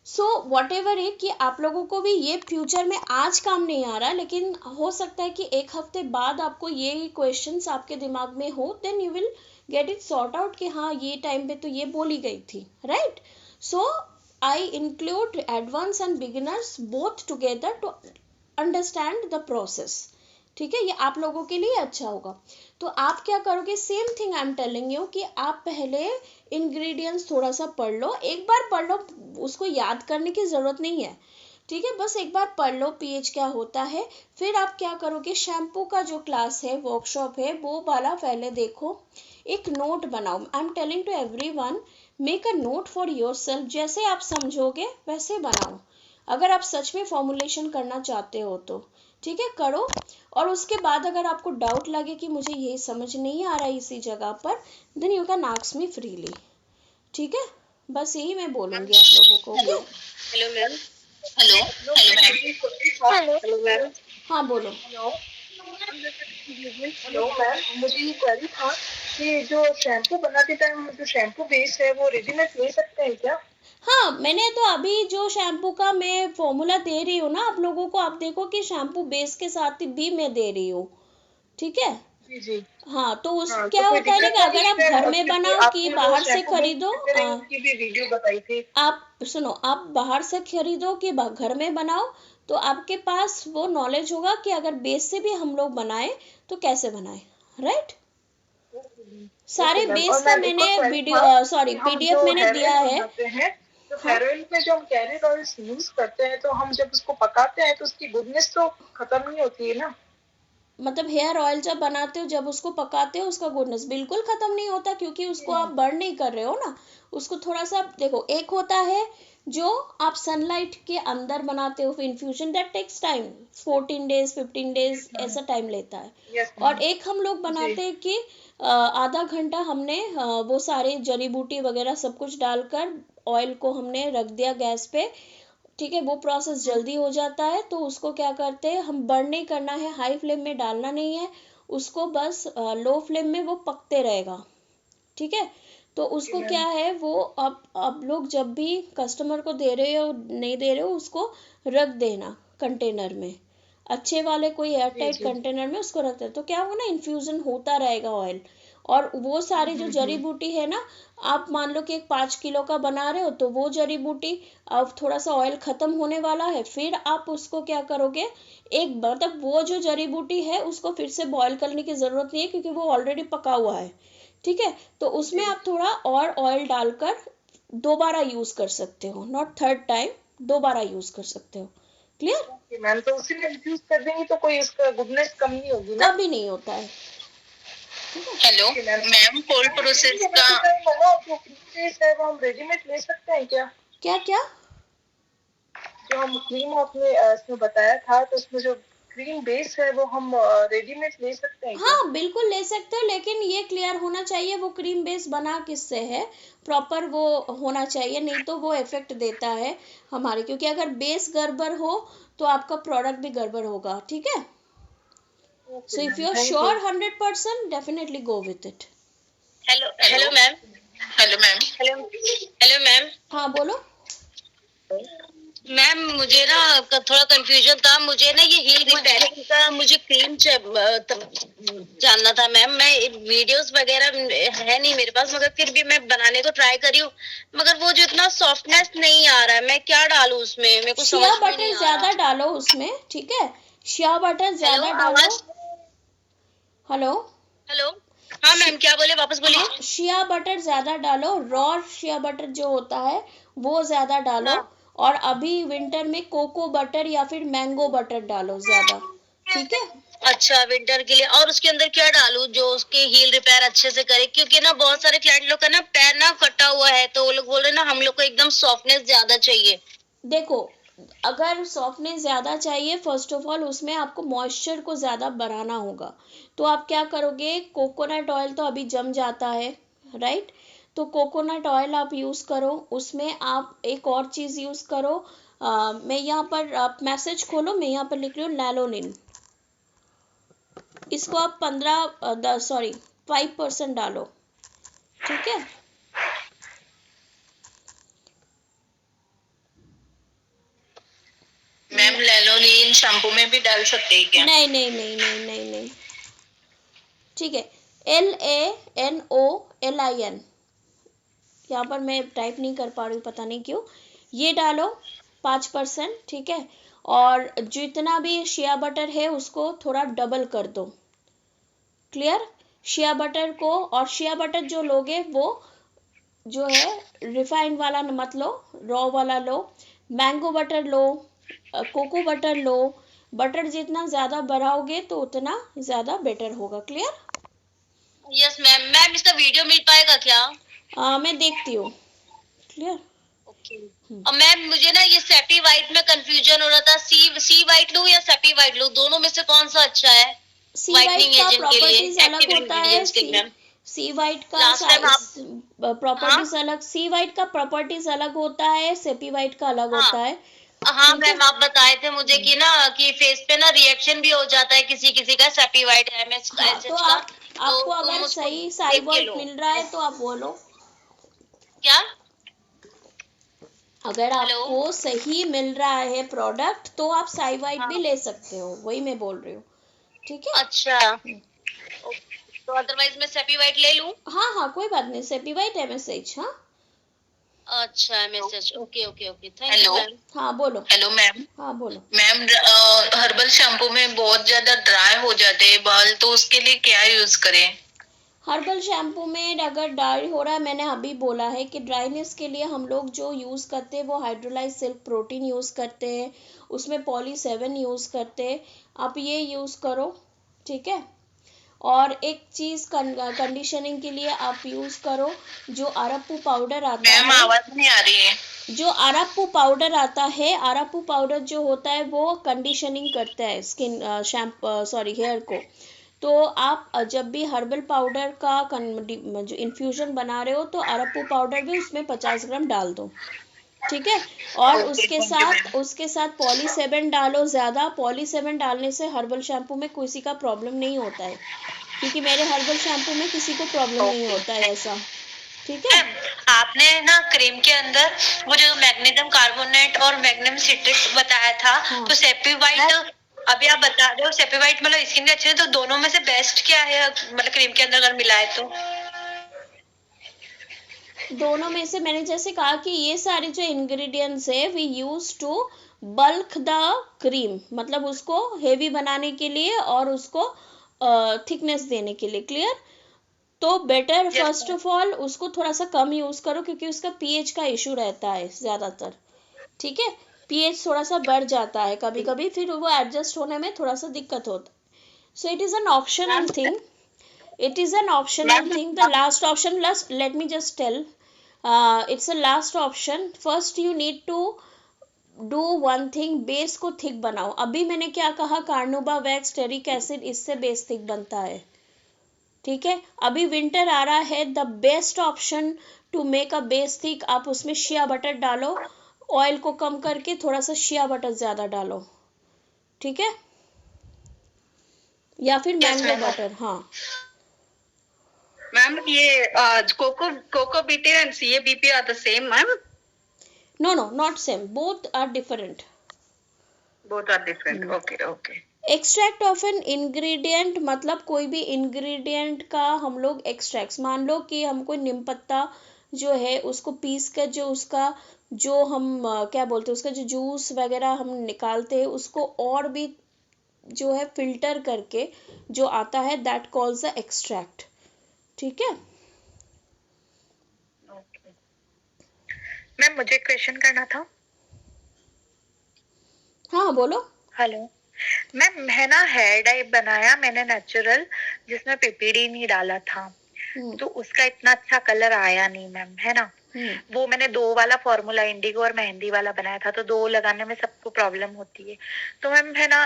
So whatever है कि आप लोगों को भी ये फ्यूचर में आज काम नहीं आ रहा, लेकिन हो सकता है कि एक हफ्ते बाद आपको ये क्वेश्चंस आपके दिमाग में हो, then you will get it sort out कि हाँ ये टाइम पे तो ये बोली गई थी, right? So I include advance and beginners both together to understand the process, ठीक है, ये आप लोगों के लिए अच्छा होगा। तो आप क्या करोगे, same thing I am telling you कि आप पहले इंग्रेडिएंट्स थोड़ा सा पढ़ लो, एक बार पढ़ लो, उसको याद करने की ज़रूरत नहीं है, ठीक है, बस एक बार पढ़ लो पीएच क्या होता है। फिर आप क्या करोगे, शैम्पू का जो क्लास है, वर्कशॉप है, वो वाला पहले देखो, एक नोट बनाओ, I am telling to everyone, make a note for yourself, जैसे आप समझोगे वैसे बनाओ, अगर आप सच में फॉर्मुलेशन करना चाहते हो तो, ठीक है, करो। और उसके बाद अगर आपको डाउट लगे कि मुझे ये समझ नहीं आ रहा है इसी जगह पर, then you can ask me freely, ठीक है। बस यही मैं बोलूंगी आप लोगों को। Hello hello ma'am. Hello hello ma'am. हाँ बोलो। हेलो मैम, मुझे ये क्वेरी था कि जो शैम्पू बनाते टाइम जो शैम्पू बेस है वो रेडीमेड ले सकते हैं क्या? हाँ, मैंने तो अभी जो शैम्पू का मैं फॉर्मूला दे रही हूँ ना आप लोगों को, आप देखो कि शैम्पू बेस के साथ भी मैं दे रही हूँ, ठीक है। जी जी। हाँ तो उस हाँ, क्या तो कोई होता है ना दिक्कत कि तो अगर नहीं आप है घर में क्योंकि बनाओ कि आपने वो बाहर से शैम्पू बेस खरीदो, फिल्टरिंग की भी वीडियो बताई थी। आप सुनो, आप बाहर से खरीदो कि घर में बनाओ, तो आपके पास वो नॉलेज होगा कि अगर बेस से भी हम लोग बनाए तो कैसे बनाए, राइट। सारे ओके मैम। बेस और का मैम एक मैंने और क्वेरी वीडियो था सॉरी कि हम पीडीएफ जो मैंने हेयर दिया ऑयल है। बनाते हैं तो हाँ हेयर ऑयल में जो हम कैरियर ऑयल यूज करते हैं तो हम जब उसको पकाते हैं तो उसकी गुडनेस तो खत्म नहीं होती है ना? मतलब हेयर ऑयल जब बनाते हो, जब उसको पकाते हो, उसका गुडनेस बिल्कुल खत्म नहीं होता, क्योंकि उसको आप बर्न नहीं कर रहे हो ना। उसको थोड़ा सा देखो, एक होता है जो आप सनलाइट के अंदर बनाते हो infusion, that takes time, 14 days 15 days ऐसा टाइम लेता है। यस और मैम। एक हम लोग जी बनाते हैं कि आधा घंटा हमने वो सारे जड़ी बूटी वगैरह सब कुछ डालकर ऑयल को हमने रख दिया गैस पे, ठीक है। वो प्रोसेस जल्दी हो जाता है, तो उसको क्या करते हैं हम, बर्न नहीं करना है, हाई फ्लेम में डालना नहीं है उसको, बस लो फ्लेम में वो पकते रहेगा, ठीक है। तो ओके उसको क्या मैम। है वो, अब लोग जब भी कस्टमर को दे रहे हो नहीं दे रहे हो, उसको रख देना कंटेनर में, अच्छे वाले कोई एयर जी टाइट जी। कंटेनर में उसको रख दे, तो क्या होगा ना, इन्फ्यूजन होता रहेगा ऑयल। और वो सारी जो जड़ी बूटी है ना, आप मान लो कि एक 5 किलो का बना रहे हो, तो वो जड़ी बूटी अब थोड़ा सा ऑयल खत्म होने वाला है, फिर आप उसको क्या करोगे, एक मतलब वो जो जड़ी बूटी है उसको फिर से बॉईल करने की जरूरत नहीं है, क्योंकि वो ऑलरेडी पका हुआ है, ठीक है। तो उसमें जी आप थोड़ा और ऑयल डालकर दोबारा यूज कर सकते हो, नॉट थर्ड टाइम, दोबारा यूज कर सकते हो, क्लियर। ओके मैम, तो उसी में इन्फ्यूज कर देंगे तो कोई उसका गुडनेस कम नहीं होगी ना? कभी नहीं होता है, ठीक है। Hello okay ma'am. Ma'am, whole process का जो क्रीम बेस है वो हम रेडीमेड ले सकते हैं क्या? क्या क्या। जो हम क्रीम आपने इसमें बताया था तो उसमें जो क्रीम बेस है वो हम रेडीमेड ले सकते हैं क्या? हाँ बिल्कुल ले सकते हो, लेकिन ये क्लियर होना चाहिए वो क्रीम बेस बना किससे है, प्रॉपर वो होना चाहिए, नहीं तो वो इफेक्ट देता है हमारे, क्योंकि अगर बेस गड़बड़ हो तो आपका प्रोडक्ट भी गड़बड़ होगा, ठीक है। Okay so if ma'am, you are thank you. Sure 100%, definitely go with it. Hello hello ma'am. Hello ma'am. Hello hello ma'am. हाँ बोलो। मैम मुझे ना थोड़ा कंफ्यूजन था, मुझे ना ये हील रिपेयरिंग का मुझे क्रीम जानना था मैम। मैं वीडियोस वगैरह है नहीं मेरे पास, मगर फिर भी मैं बनाने को ट्राई करी हूँ, मगर वो जो इतना सॉफ्टनेस नहीं आ रहा है, मैं क्या डालूं उसमें, मेरे को समझ शिया में बटर नहीं आ ज्यादा रहा। डालो उसमें, ठीक है, शिया बटर हेलो ज्यादा डालो। आवाज। हेलो। हेलो हाँ मैम, क्या बोले, वापस बोलिए। हाँ, शिया बटर ज्यादा डालो, रॉ शिया बटर जो होता है वो ज्यादा डालो। हाँ। और अभी विंटर में कोको बटर या फिर मैंगो बटर डालो ज्यादा, ठीक है। अच्छा, विंटर के लिए। और उसके अंदर क्या डालूं जो उसके हील रिपेयर अच्छे से करे, क्योंकि ना बहुत सारे क्लाइंट लोग का ना पैर ना फटा हुआ है, तो वो लोग बोल रहे हैं ना हम लोग को एकदम सॉफ्टनेस ज्यादा चाहिए। देखो, अगर सॉफ्टनेस ज़्यादा चाहिए, फर्स्ट ऑफ ऑल उसमें आपको मॉइस्चर को ज़्यादा बढ़ाना होगा। तो आप क्या करोगे, कोकोनट ऑयल तो अभी जम जाता है, राइट। तो कोकोनट ऑयल आप यूज़ करो, उसमें आप एक और चीज़ यूज़ करो। मैं यहाँ पर, आप मैसेज खोलो, मैं यहाँ पर लिख रही हूँ लैलोनिन। इसको आप 5% डालो, ठीक है। मैम लेलोनिन शैम्पू में भी डाल सकते हैं क्या? नहीं नहीं नहीं नहीं नहीं नहीं, ठीक है। LANOLIN, यहाँ पर मैं टाइप नहीं कर पा रही हूँ, पता नहीं क्यों। ये डालो 5%, ठीक है। और जितना भी शिया बटर है उसको थोड़ा डबल कर दो, क्लियर। शिया बटर को, और शिया बटर जो लोगे वो जो है रिफाइंड वाला मत लो, रॉ वाला लो। मैंगो बटर लो, कोको बटर लो। बटर जितना ज़्यादा बढ़ाओगे तो उतना ज़्यादा बेटर होगा, क्लियर। Yes ma'am. मैम इसका वीडियो मिल पाएगा क्या? मैं देखती हूँ, क्लियर। ओके। और मैम मुझे ना ये सेपी वाइट में कंफ्यूजन हो रहा था, सी वाइट लूं या सेपी वाइट लूं, दोनों में से कौन सा अच्छा है सी वाइट वाइटनिंग का एजेंट के लिए, प्रॉपर्टीज अलग एक्टिव होता है। इंग्रेडिएंट्स के लिए मैम? सी वाइट का Last time प्रॉपर्टीज अलग, सी वाइट का प्रॉपर्टीज अलग होता है, सेपी वाइट का अलग हाँ होता है। हाँ ठीक है, मैम, आप बताए थे मुझे कि ना कि फेस पे ना रिएक्शन भी हो जाता है किसी किसी का सेपी वाइट एमएच हाँ, तो एसएच का, आपको तो तुम अगर उसको सही देख के साइबॉल्ट लो। मिल रहा है तो आप बोलो, क्या? अगर हेलो। आपको सही मिल रहा है प्रोडक्ट तो आप साइवाइट भी हाँ ले सकते हो, वही मैं बोल रही हूँ। ठीक है, अच्छा, तो अदरवाइज मैं सेपी वाइट ले लूं? हाँ हाँ कोई बात नहीं, सेपी वाइट एमएसएच। हाँ अच्छा MSH, okay okay okay, thank you hello ma'am. हाँ बोलो, हेलो मैम। हाँ बोलो। मैम, हर्बल शैम्पू में बहुत ज्यादा ड्राई हो जाते हैं बाल, तो उसके लिए क्या यूज करें? हर्बल शैम्पू में अगर ड्राई हो रहा है, मैंने अभी बोला है कि ड्राइनेस के लिए हम लोग जो यूज़ करते हैं वो हाइड्रोलाइज सिल्क प्रोटीन यूज़ करते हैं, उसमें पॉली 7 यूज़ करते हैं, आप ये यूज़ करो। ठीक है, और एक चीज़ कंडीशनिंग के लिए आप यूज़ करो जो अरप्पू पाउडर आता मैम है, आवाज नहीं आ रही है। जो अरप्पू पाउडर आता है, अरप्पू पाउडर जो होता है वो कंडीशनिंग करता है स्किन शैम्पू सॉरी हेयर को। तो आप जब भी हर्बल पाउडर का जो इन्फ्यूजन बना रहे हो तो अरप्पू पाउडर भी उसमें 50 ग्राम डाल दो। ठीक है, और ओके, थैंक यू मैम। उसके साथ पॉली 7 डालो ज़्यादा। पॉली 7 डालने से हर्बल शैम्पू में किसी का प्रॉब्लम नहीं होता है, क्योंकि मेरे हर्बल शैम्पू में किसी को प्रॉब्लम नहीं ओके होता है ऐसा। ठीक है, मैम, आपने ना क्रीम के अंदर वो जो मैग्नीशियम कार्बोनेट और मैग्नीशियम सिट्रेट बताया था, हाँ। तो सेपी वाइट अभी आप बता रहे हो सेपी वाइट मतलब स्किन के अच्छे हैं, तो दोनों में से बेस्ट क्या है मतलब क्रीम के अंदर अगर मिलाए तो? दोनों में से मैंने जैसे कहा कि ये सारे जो इंग्रेडिएंट्स है we use to bulk the cream, मतलब उसको हेवी बनाने के लिए और उसको थिकनेस देने के लिए। क्लियर? तो better Yes, first of all उसको थोड़ा सा कम यूज करो, क्योंकि उसका पीएच का इशू रहता है ज्यादातर। ठीक है, पीएच थोड़ा सा बढ़ जाता है कभी कभी, फिर वो एडजस्ट होने में थोड़ा सा दिक्कत होता है। So it is an optional ma'am. Thing, it is an optional ma'am, thing, the last option. Let me just tell, it's a last option. First you need to do one thing, base को thick बनाओ। अभी मैंने क्या कहा, carnauba wax, stearic acid, इससे base thick बनता है। ठीक है, अभी विंटर आ रहा है, the best option to make a base thick, आप उसमें शिया बटर डालो, ऑयल को कम करके थोड़ा सा शिया बटर ज्यादा डालो। ठीक है, या फिर Yes, मैंगो ma'am. बटर। हाँ, मैम, ये cocoa BT and CABP are the same ma'am? No no not same, both are different. Both are different, okay okay. Extract of an ingredient मतलब कोई भी इंग्रेडिएंट का हम लोग एक्सट्रैक्ट, मान लो कि हम कोई नीम पत्ता जो है उसको पीस कर जो उसका जो हम क्या बोलते हैं उसका जो जूस वगैरह हम निकालते हैं, उसको और भी जो है फिल्टर करके जो आता है, दैट कॉल्स द एक्सट्रैक्ट। ठीक है, मैम मुझे क्वेश्चन करना था। हाँ बोलो। हेलो मैम, मैं ना हेयर डाई बनाया मैंने नेचुरल, जिसमें पीपीडी नहीं डाला था, तो उसका इतना अच्छा कलर आया नहीं मैम, है ना। वो मैंने 2 वाला फॉर्मूला, इंडिगो और मेहंदी वाला बनाया था, तो 2 लगाने में सबको प्रॉब्लम होती है। तो मैम है ना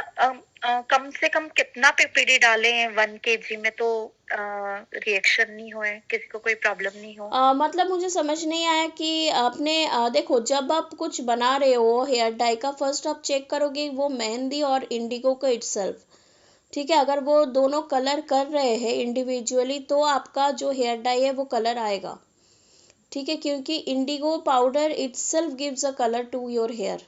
कम से कम कितना पीपीडी डालें 1 kg में, तो रिएक्शन नहीं होए, किसी को कोई प्रॉब्लम नहीं हो। मतलब मुझे समझ नहीं आया कि आपने देखो, जब आप कुछ बना रहे हो हेयर डाई का, फर्स्ट आप चेक करोगे वो मेहंदी और इंडिगो का इटसेल्फ। ठीक है, अगर वो दोनों कलर कर रहे हैं इंडिविजुअली तो आपका जो हेयर डाई है वो कलर आएगा। ठीक है, क्योंकि indigo powder itself gives a colour to your hair.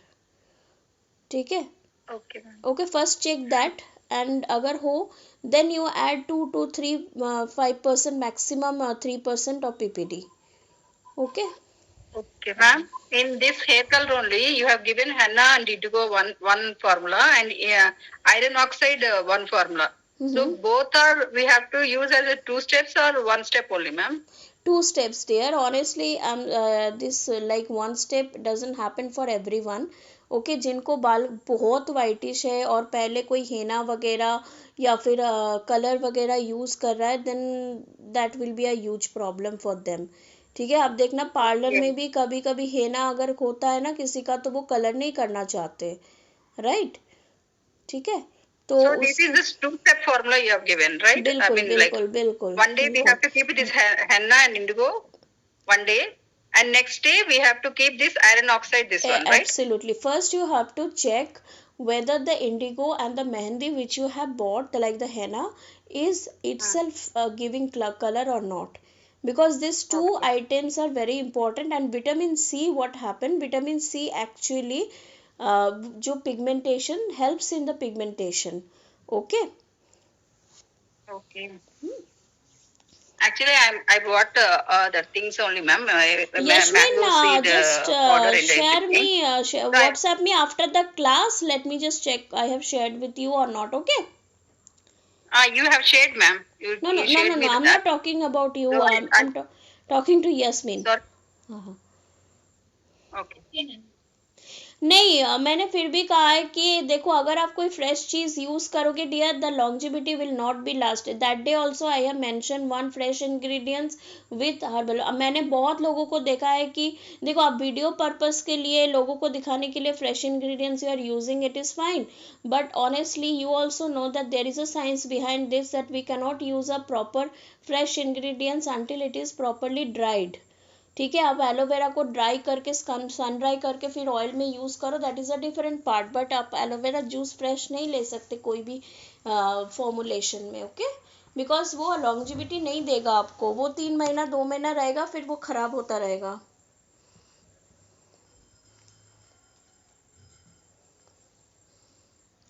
ठीक है, okay ma'am. Okay, first check that, and अगर हो then you add 2 to 3 5% maximum 3% of PPD. Okay, okay Ma'am, in this hair color only, you have given henna and indigo one formula and iron oxide one formula. So both are we have to use as a 2 steps or 1 step only, ma'am? 2 steps dear. Honestly, this like 1 step doesn't happen for everyone. Okay, जिनको बाल बहुत whitish है और पहले कोई हेना वगैरह या फिर कलर वगैरह यूज़ कर रहा है, then that will be a huge problem for them. ठीक है, आप देखना पार्लर में भी कभी कभी हेना अगर होता है ना किसी का, तो वो कलर नहीं करना चाहते, राइट। ठीक है, तो So this is this two-step formula you have given, right? I बिल्कुल mean, like बिल्कुल बिल्कुल one day we have to keep this henna and indigo one day, and next day we have to keep this iron oxide, this one, right? Absolutely. First you have to check whether the indigo and the mehendi which you have bought, like the henna, is itself giving color or not, because these two items are very important. And vitamin C, what happened, vitamin C actually जो pigmentation helps in the pigmentation. Okay. Okay. Actually, I bought the things only, ma'am. Yasmin, Mango seed just powder and share everything. me, WhatsApp me after the class. Let me just check I have shared with you or not. Okay. You have shared, ma'am. You shared me I'm that. not talking about you. So I'm talking to Yasmin. Sorry. हाँ. Okay. नहीं, मैंने फिर भी कहा है कि देखो, अगर आप कोई फ्रेश चीज़ यूज़ करोगे dear, the longevity will not be last. That day also I have mention one fresh ingredients with herbal. मैंने बहुत लोगों को देखा है कि देखो, आप वीडियो पर्पस के लिए लोगों को दिखाने के लिए fresh ingredients you are using, it is fine, but honestly you also know that there is a science behind this, that we can not use a proper fresh ingredients until it is properly dried. ठीक है, आप aloe vera को dry करके sun dry करके फिर oil में use करो, that is a different part, but आप एलोवेरा जूस फ्रेश नहीं ले सकते कोई भी फॉर्मुलेशन में. ओके, बिकॉज वो लॉन्जिविटी नहीं देगा आपको, वो 3 महीना 2 महीना रहेगा, फिर वो खराब होता रहेगा.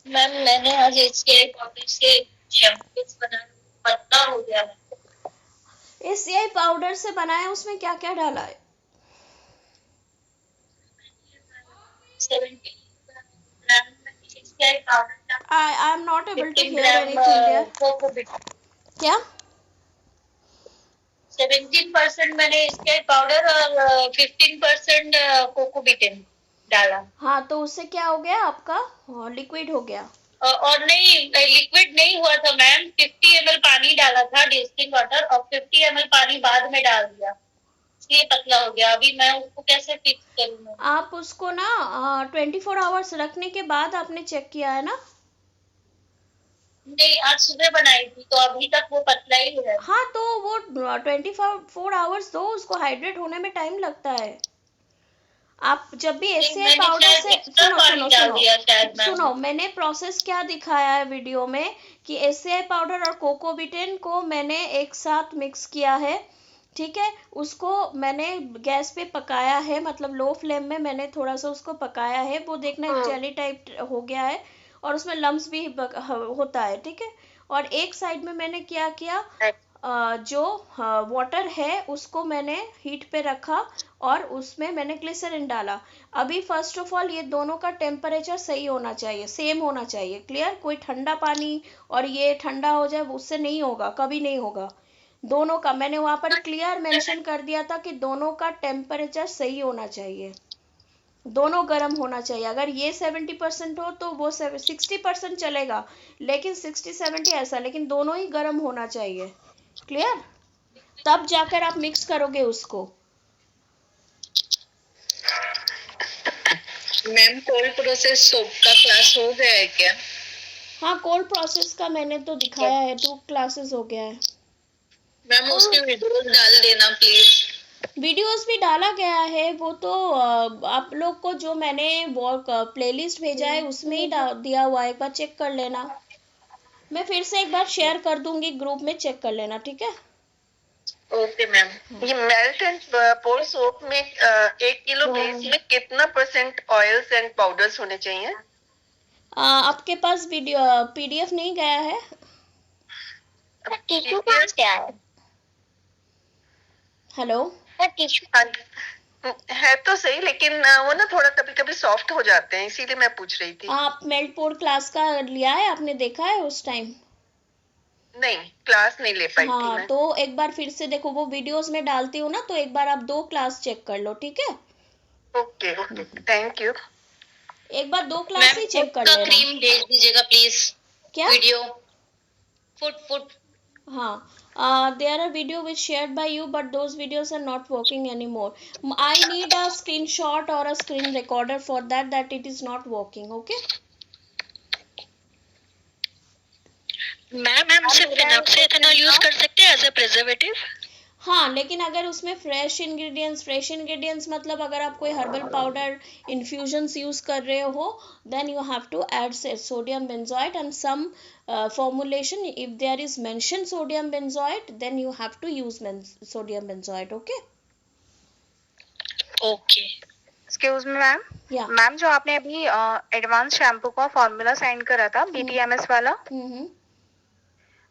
मैम मैंने आज इसके से शैम्पूस बनाया, पतला हो गया है. एसीआई पाउडर से बनाया, उसमें क्या क्या डाला है? 70 ग्राम इसके powder, I am not able to hear anything there. कोकोबीट. क्या? 17% मैंने इसके पाउडर और 15% कोकोबीट डाला. हाँ, तो उससे क्या हो गया आपका? लिक्विड हो गया. और नहीं, लिक्विड नहीं हुआ था मैम. 50 ml पानी डाला था, डिस्टिल्ड वाटर, और 50 ml पानी बाद में डाल दिया, इसलिए पतला हो गया. अभी मैं उसको कैसे फिक्स करूँ? आप उसको ना 24 आवर्स रखने के बाद आपने चेक किया है ना? नहीं, आज सुबह बनाई थी, तो अभी तक वो पतला ही है. हाँ, तो वो 24 आवर्स दो, उसको हाइड्रेट होने में टाइम लगता है. आप जब भी एसीआई पाउडर से सुनो, मैंने प्रोसेस क्या दिखाया है वीडियो में, कि एसीआई पाउडर और कोकोबिटेन को मैंने एक साथ मिक्स किया है. ठीक है, उसको मैंने गैस पे पकाया है, मतलब लो फ्लेम में मैंने थोड़ा सा उसको पकाया है. वो देखना एक जेली टाइप हो गया है, और उसमें लम्स भी होता है. ठीक है, और एक साइड में मैंने क्या किया, जो वाटर है उसको मैंने हीट पे रखा, और उसमें मैंने ग्लिसरीन डाला. अभी फर्स्ट ऑफ ऑल ये दोनों का टेम्परेचर सही होना चाहिए, सेम होना चाहिए. क्लियर? कोई ठंडा पानी और ये ठंडा हो जाए, उससे नहीं होगा, कभी नहीं होगा. दोनों का मैंने वहां पर क्लियर मेंशन कर दिया था कि दोनों का टेम्परेचर सही होना चाहिए, दोनों गर्म होना चाहिए. अगर ये 70% हो तो वो 60% चलेगा, लेकिन 60-70 ऐसा, लेकिन दोनों ही गर्म होना चाहिए. क्लियर? तब जाकर आप मिक्स करोगे उसको. मैम, कोल्ड प्रोसेस सोप का क्लास हो गया है क्या? हाँ, कोल्ड प्रोसेस का मैंने तो दिखाया है, 2 क्लासेस हो गया है. मैम, उसके वीडियोस डाल देना प्लीज. वीडियोस भी डाला गया है, वो तो आप लोग को जो मैंने वो प्लेलिस्ट भेजा है उसमें ही दिया हुआ है, एक बार चेक कर लेना. मैं फिर से एक बार शेयर कर दूंगी ग्रुप में, चेक कर लेना. ठीक है? Okay ma'am. ये मेल्ट एंड पोर सोप में 1 किलो बेस में कितना % ऑयल्स एंड पाउडर्स होने चाहिए? आपके पास वीडियो PDF नहीं गया है? टिश्यू पास क्या है? हेलो, टिश्यू है तो सही, लेकिन वो ना थोड़ा कभी कभी सॉफ्ट हो जाते हैं, इसीलिए मैं पूछ रही थी. आप मेल्ट पोर क्लास का लिया है, आपने देखा है उस टाइम? नहीं, क्लास नहीं ले पाई थी हाँ, मैं. तो एक बार फिर से देखो, वो वीडियोस में डालती हूँ ना, तो एक बार आप 2 क्लास चेक कर लो. ठीक है? Okay okay, thank you. एक बार 2 क्लास ही चेक कर लेना. क्रीम भेज दीजिएगा प्लीज. क्या? Video foot. हाँ, there are video which shared by you, but those videos are not working anymore. I need a screenshot or a screen recorder for that it is not working. Okay? Ma'am हम सिर्फ फिनोक्सीएथेनॉल use कर सकते हैं as a preservative? हाँ, लेकिन अगर उसमें fresh ingredients मतलब अगर आप कोई हर्बल पाउडर इन्फ्यूजन्स यूज कर रहे हो, then you have to add sodium benzoate and some formulation. If there is mentioned sodium benzoate, then you have to use sodium benzoate. Okay? Okay. Excuse me ma'am. Yeah. Ma'am जो आपने अभी advance shampoo का formula send करा था BTMS वाला,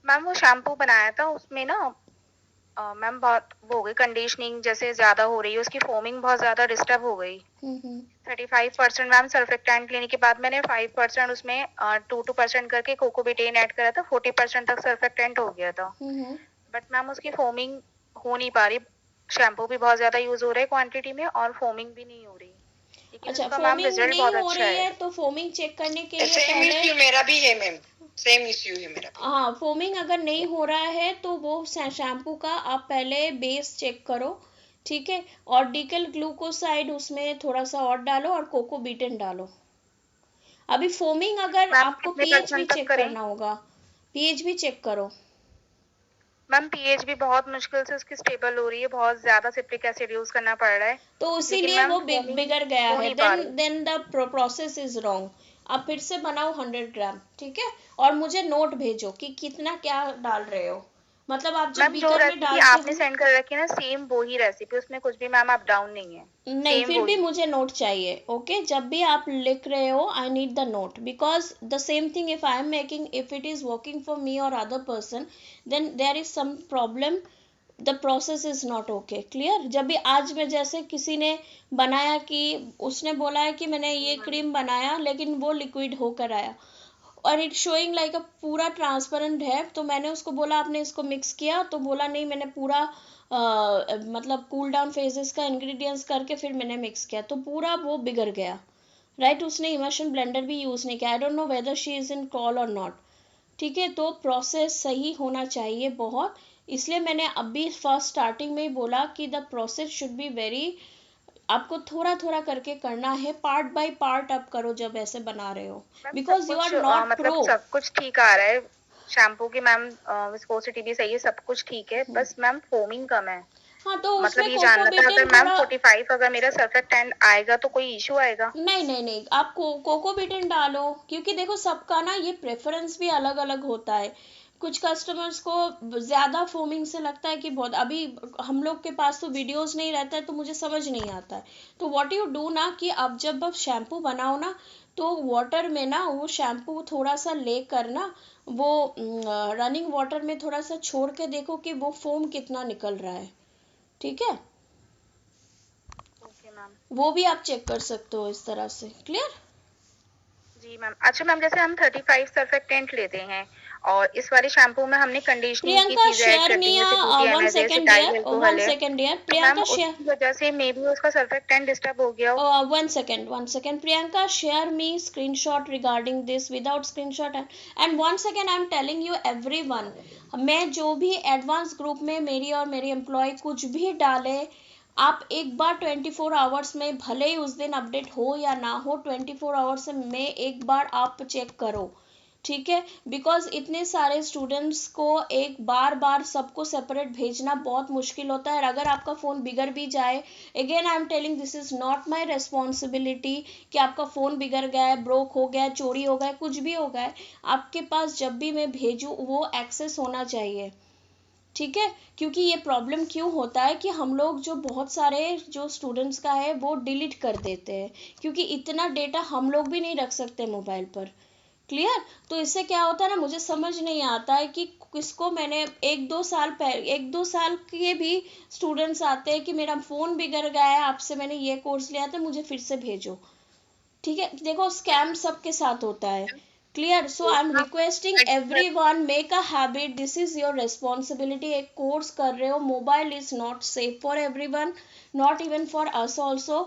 ma'am वो shampoo बनाया था उसमें ना मैम बहुत वो हो गई, कंडीशनिंग जैसे ज्यादा हो रही है, उसकी फोमिंग बहुत ज्यादा डिस्टर्ब हो गई। 35% मैम सर्फेक्टेंट लेने के बाद मैंने 5% उसमें 2% करके कोकोबिटेन ऐड करा था, 40% तक सर्फेक्टेंट हो गया था। बट मैम उसकी फोमिंग हो नहीं पा रही, शैम्पू भी बहुत ज्यादा यूज हो रहा है क्वांटिटी में और फोमिंग भी नहीं हो रही। अच्छा, फोमिंग नहीं हो रही है तो फोमिंग चेक करने के लिए पहले मेरा भी है मैम, सेम इश्यू है मेरा। हाँ, फोमिंग अगर नहीं हो रहा है तो वो शैम्पू का आप पहले बेस चेक करो, ठीक है, और डीकल ग्लूकोसाइड उसमें थोड़ा सा और डालो और कोकोबीटेन डालो। अभी फोमिंग अगर आपको पीएच भी चेक करना होगा, पीएच भी चेक करो। मैम पीएच भी बहुत मुश्किल से उसकी स्टेबल हो रही है, बहुत ज्यादा सिट्रिक एसिड यूज करना पड़ रहा है, तो इसीलिए वो बिगड़ गया है। Then the process is wrong. आप फिर से बनाओ 100 ग्राम, ठीक है, और मुझे नोट भेजो कि कितना क्या डाल रहे हो। मतलब आप जब बीकर में डालते आपने सेंड कर रखी है ना, सेम वही रेसिपी, उसमें कुछ भी मैम अप डाउन नहीं है। नहीं, फिर भी मुझे नोट चाहिए। ओके, जब भी आप लिख रहे हो I need the note, because the same thing if I am making, if it is working for me और other person, then there is some problem, the process is not okay. Clear? जब भी आज में जैसे किसी ने बनाया कि उसने बोला है कि मैंने ये क्रीम बनाया लेकिन वो लिक्विड होकर आया और इट शोइंग लाइक अ पूरा ट्रांसपेरेंट है, तो मैंने उसको बोला आपने इसको मिक्स किया, तो बोला नहीं मैंने पूरा मतलब कूल डाउन फेजेस का इंग्रेडिएंट्स करके फिर मैंने मिक्स किया, तो पूरा वो बिगड़ गया। राइट? उसने इमर्शन ब्लेंडर भी यूज नहीं किया। I don't know whether she is in call और नॉट। ठीक है, तो प्रोसेस सही होना चाहिए बहुत, इसलिए मैंने अभी फर्स्ट स्टार्टिंग में ही बोला कि the process should be very, आपको थोड़ा थोड़ा करके करना है, पार्ट बाय पार्ट आप करो जब ऐसे बना रहे हो, because you are not pro. सब कुछ ठीक आ रहा है, शैम्पू की मैम विस्कोसिटी भी सही है, सब कुछ ठीक है, बस मैम फोमिंग कम है। हाँ, तो मतलब ये जानना था अगर मैम 45 अगर मेरा सर्फेक्टेंट आएगा तो कोई इशू आएगा? नहीं, आप कोकोबीटेन डालो, क्योंकि देखो सबका ना ये प्रेफरेंस भी अलग अलग होता है। कुछ कस्टमर्स को ज़्यादा फोमिंग से लगता है कि बहुत, अभी हम लोग के पास तो वीडियोस नहीं रहता है तो मुझे समझ नहीं आता है। तो व्हाट यू डू ना कि अब जब आप शैम्पू बनाओ ना तो वाटर में ना वो शैम्पू थोड़ा सा ले कर ना वो रनिंग वाटर में थोड़ा सा छोड़ के देखो कि वो फोम कितना निकल रहा है। ठीक है, ओके मैम, वो भी आप चेक कर सकते हो इस तरह से। क्लियर? जी मैम। अच्छा मैम, जैसे हम 35 सर्फेक्टेंट लेते हैं और इस वाले शैम्पू में हमने कंडीशनिंग की प्रियंका चीजें ऐड कर दी हैं, जैसे 1 सेकंड डियर, प्रियंका उसकी वजह से मे बी उसका सर्फेक्टेंट डिस्टर्ब हो गया हो। 1 second Priyanka, share me screenshot regarding this, without screenshot and 1 second I am telling you everyone, मैं जो भी एडवांस ग्रुप में मेरी और मेरी एम्प्लॉय कुछ भी डाले, आप एक बार 24 आवर्स में, भले ही उस दिन अपडेट हो या ना हो, 24 आवर्स में एक बार आप चेक करो। ठीक है, बिकॉज इतने सारे स्टूडेंट्स को एक बार सबको सेपरेट भेजना बहुत मुश्किल होता है। अगर आपका फ़ोन बिगड़ भी जाए, again I am telling this is not my responsibility कि आपका फ़ोन बिगड़ गया है, ब्रोक हो गया, चोरी हो गया, कुछ भी हो गया है, आपके पास जब भी मैं भेजूँ वो एक्सेस होना चाहिए। ठीक है, क्योंकि ये प्रॉब्लम क्यों होता है कि हम लोग जो बहुत सारे जो स्टूडेंट्स का है वो डिलीट कर देते हैं, क्योंकि इतना डेटा हम लोग भी नहीं रख सकते मोबाइल पर। क्लियर? तो इससे क्या होता है ना, मुझे समझ नहीं आता है कि किसको मैंने 1-2 साल के भी स्टूडेंट्स आते हैं कि मेरा फ़ोन बिगड़ गया है, आपसे मैंने ये कोर्स लिया था, मुझे फिर से भेजो। ठीक है, देखो स्कैम सबके साथ होता है। Clear? So I am requesting everyone, make a habit, this is your responsibility. एक कोर्स कर रहे हो, mobile is not safe for everyone, not even for us also.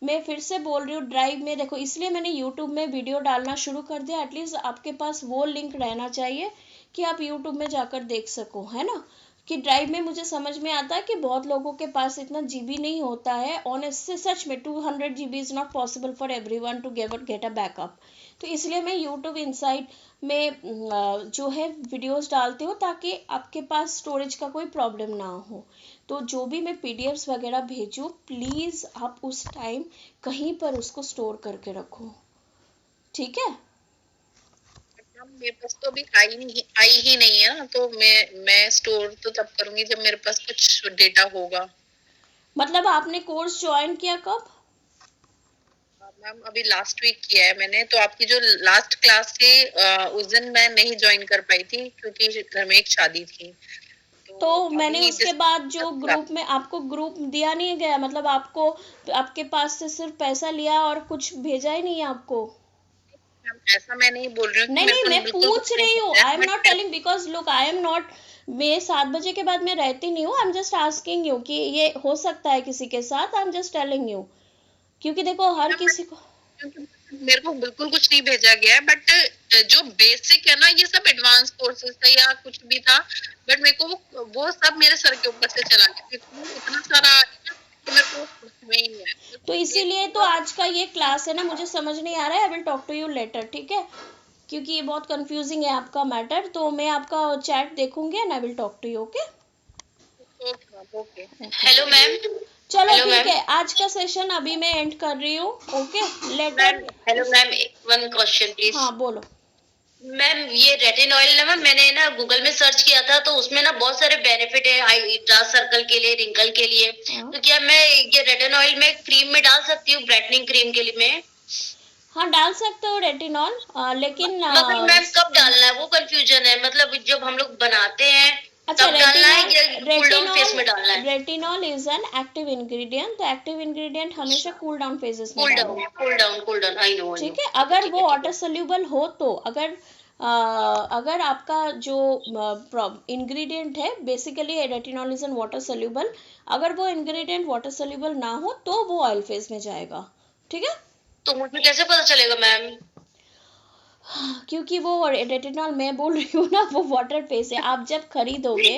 मैं फिर से बोल रही हूँ, ड्राइव में देखो, इसलिए मैंने यूट्यूब में वीडियो डालना शुरू कर दिया, एटलीस्ट आपके पास वो लिंक रहना चाहिए कि आप यूट्यूब में जाकर देख सको, है ना। कि ड्राइव में मुझे समझ में आता है कि बहुत लोगों के पास इतना जीबी नहीं होता है, ऑनेस्टली सच में 200 GB is not possible for everyone to get a backup. तो इसलिए मैं यूट्यूब इनसाइट में जो है वीडियोस डालती हूँ ताकि आपके पास स्टोरेज का कोई प्रॉब्लम ना हो। तो जो भी मैं पीडीएफ्स वगैरह भेजूँ प्लीज़ आप उस टाइम कहीं पर उसको स्टोर करके रखो, ठीक है। मेरे पास तो अभी आई ही नहीं है, तो मैं स्टोर तो तब करूंगी जब मेरे पास कुछ डेटा होगा। मतलब आपने कोर्स ज्वाइन किया कब? मैम अभी लास्ट वीक किया है मैंने। तो आपकी जो लास्ट क्लास थी उस दिन मैं नहीं ज्वाइन कर पाई थी क्योंकि घर में एक शादी थी। तो मैंने उसके बाद जो ग्रुप में आपको ग्रुप दिया नहीं गया, मतलब आपको आपके पास से सिर्फ पैसा लिया और कुछ भेजा ही नहीं है आपको? ऐसा मैं नहीं बोल रही हूँ। नहीं, मैं पूछ रही हूँ, आई am not telling because look I am not, मैं 7 बजे के बाद मैं रहती नहीं हूँ, I am just asking you कि ये हो सकता है किसी के साथ, I am just telling you, क्योंकि देखो हर किसी को मेरे को बिल्कुल कुछ नहीं भेजा गया है, बट जो बेसिक है ना ये सब एडवांस कोर्सेज था या कुछ भी था, बट मेरे को वो सब मेरे सर के ऊपर से चला गया, इतना सारा मेरे को कुछ नहीं है। तो इसीलिए तो आज का ये क्लास है ना, मुझे समझ नहीं आ रहा है, I will talk to you later, ठीक है, क्योंकि ये बहुत कंफ्यूजिंग है आपका मैटर। तो मैं आपका चैट देखूंगी and I will talk to you, okay. Hello ma'am. चलो ठीक है, आज का सेशन अभी मैं एंड कर रही हूँ, okay. Later. Hello ma'am, one question please. हाँ बोलो मैम। ये रेटिनॉइल ना मैम मैंने ना गूगल में सर्च किया था, तो उसमें ना बहुत सारे बेनिफिट है डार्क सर्कल के लिए, रिंकल के लिए। तो क्या मैं ये रेटिनॉइल में क्रीम में डाल सकती हूँ, ब्राइटनिंग क्रीम के लिए में? हाँ डाल सकते हो रेटिनॉल, लेकिन मगर मैम कब डालना है वो कंफ्यूजन है, मतलब जब हम लोग बनाते हैं अच्छा, तब डालना है या कूल डाउन फेज में डालना है? Retinol is an active ingredient, तो एक्टिव इंग्रेडिएंट हमेशा कूल डाउन फेजेस में डालो, कूल डाउन आई नो। ठीक है। अगर वो वाटर सोल्यूबल हो तो, अगर आपका जो इंग्रेडिएंट है, basically retinol is an water soluble, अगर वो इंग्रेडिएंट वाटर सोल्यूबल ना हो तो वो ऑयल फेज में जाएगा, ठीक है। तो मुझे कैसे पता चलेगा मैम? क्योंकि वो रेटिनॉल मैं बोल रही हूँ ना, वो वाटर फेज है। आप जब खरीदोगे,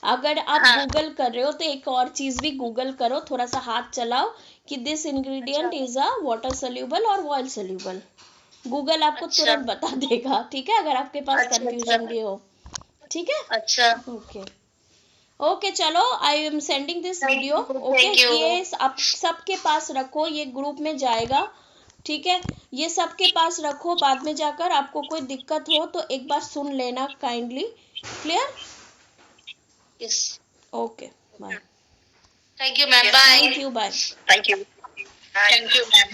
अगर आप गूगल कर रहे हो तो एक और चीज भी गूगल करो, थोड़ा सा हाथ चलाओ कि this ingredient is a water soluble और ऑयल सोल्यूबल, गूगल आपको तुरंत बता देगा, ठीक है, अगर आपके पास कंफ्यूजन भी हो, ठीक है। अच्छा ओके चलो, I am sending this video, okay. ये आप सबके पास रखो, ये ग्रुप में जाएगा, ठीक है, ये सबके पास रखो, बाद में जाकर आपको कोई दिक्कत हो तो एक बार सुन लेना kindly, clear? Yes okay bye. Thank you ma'am, bye. Thank you, bye. Thank you ma'am.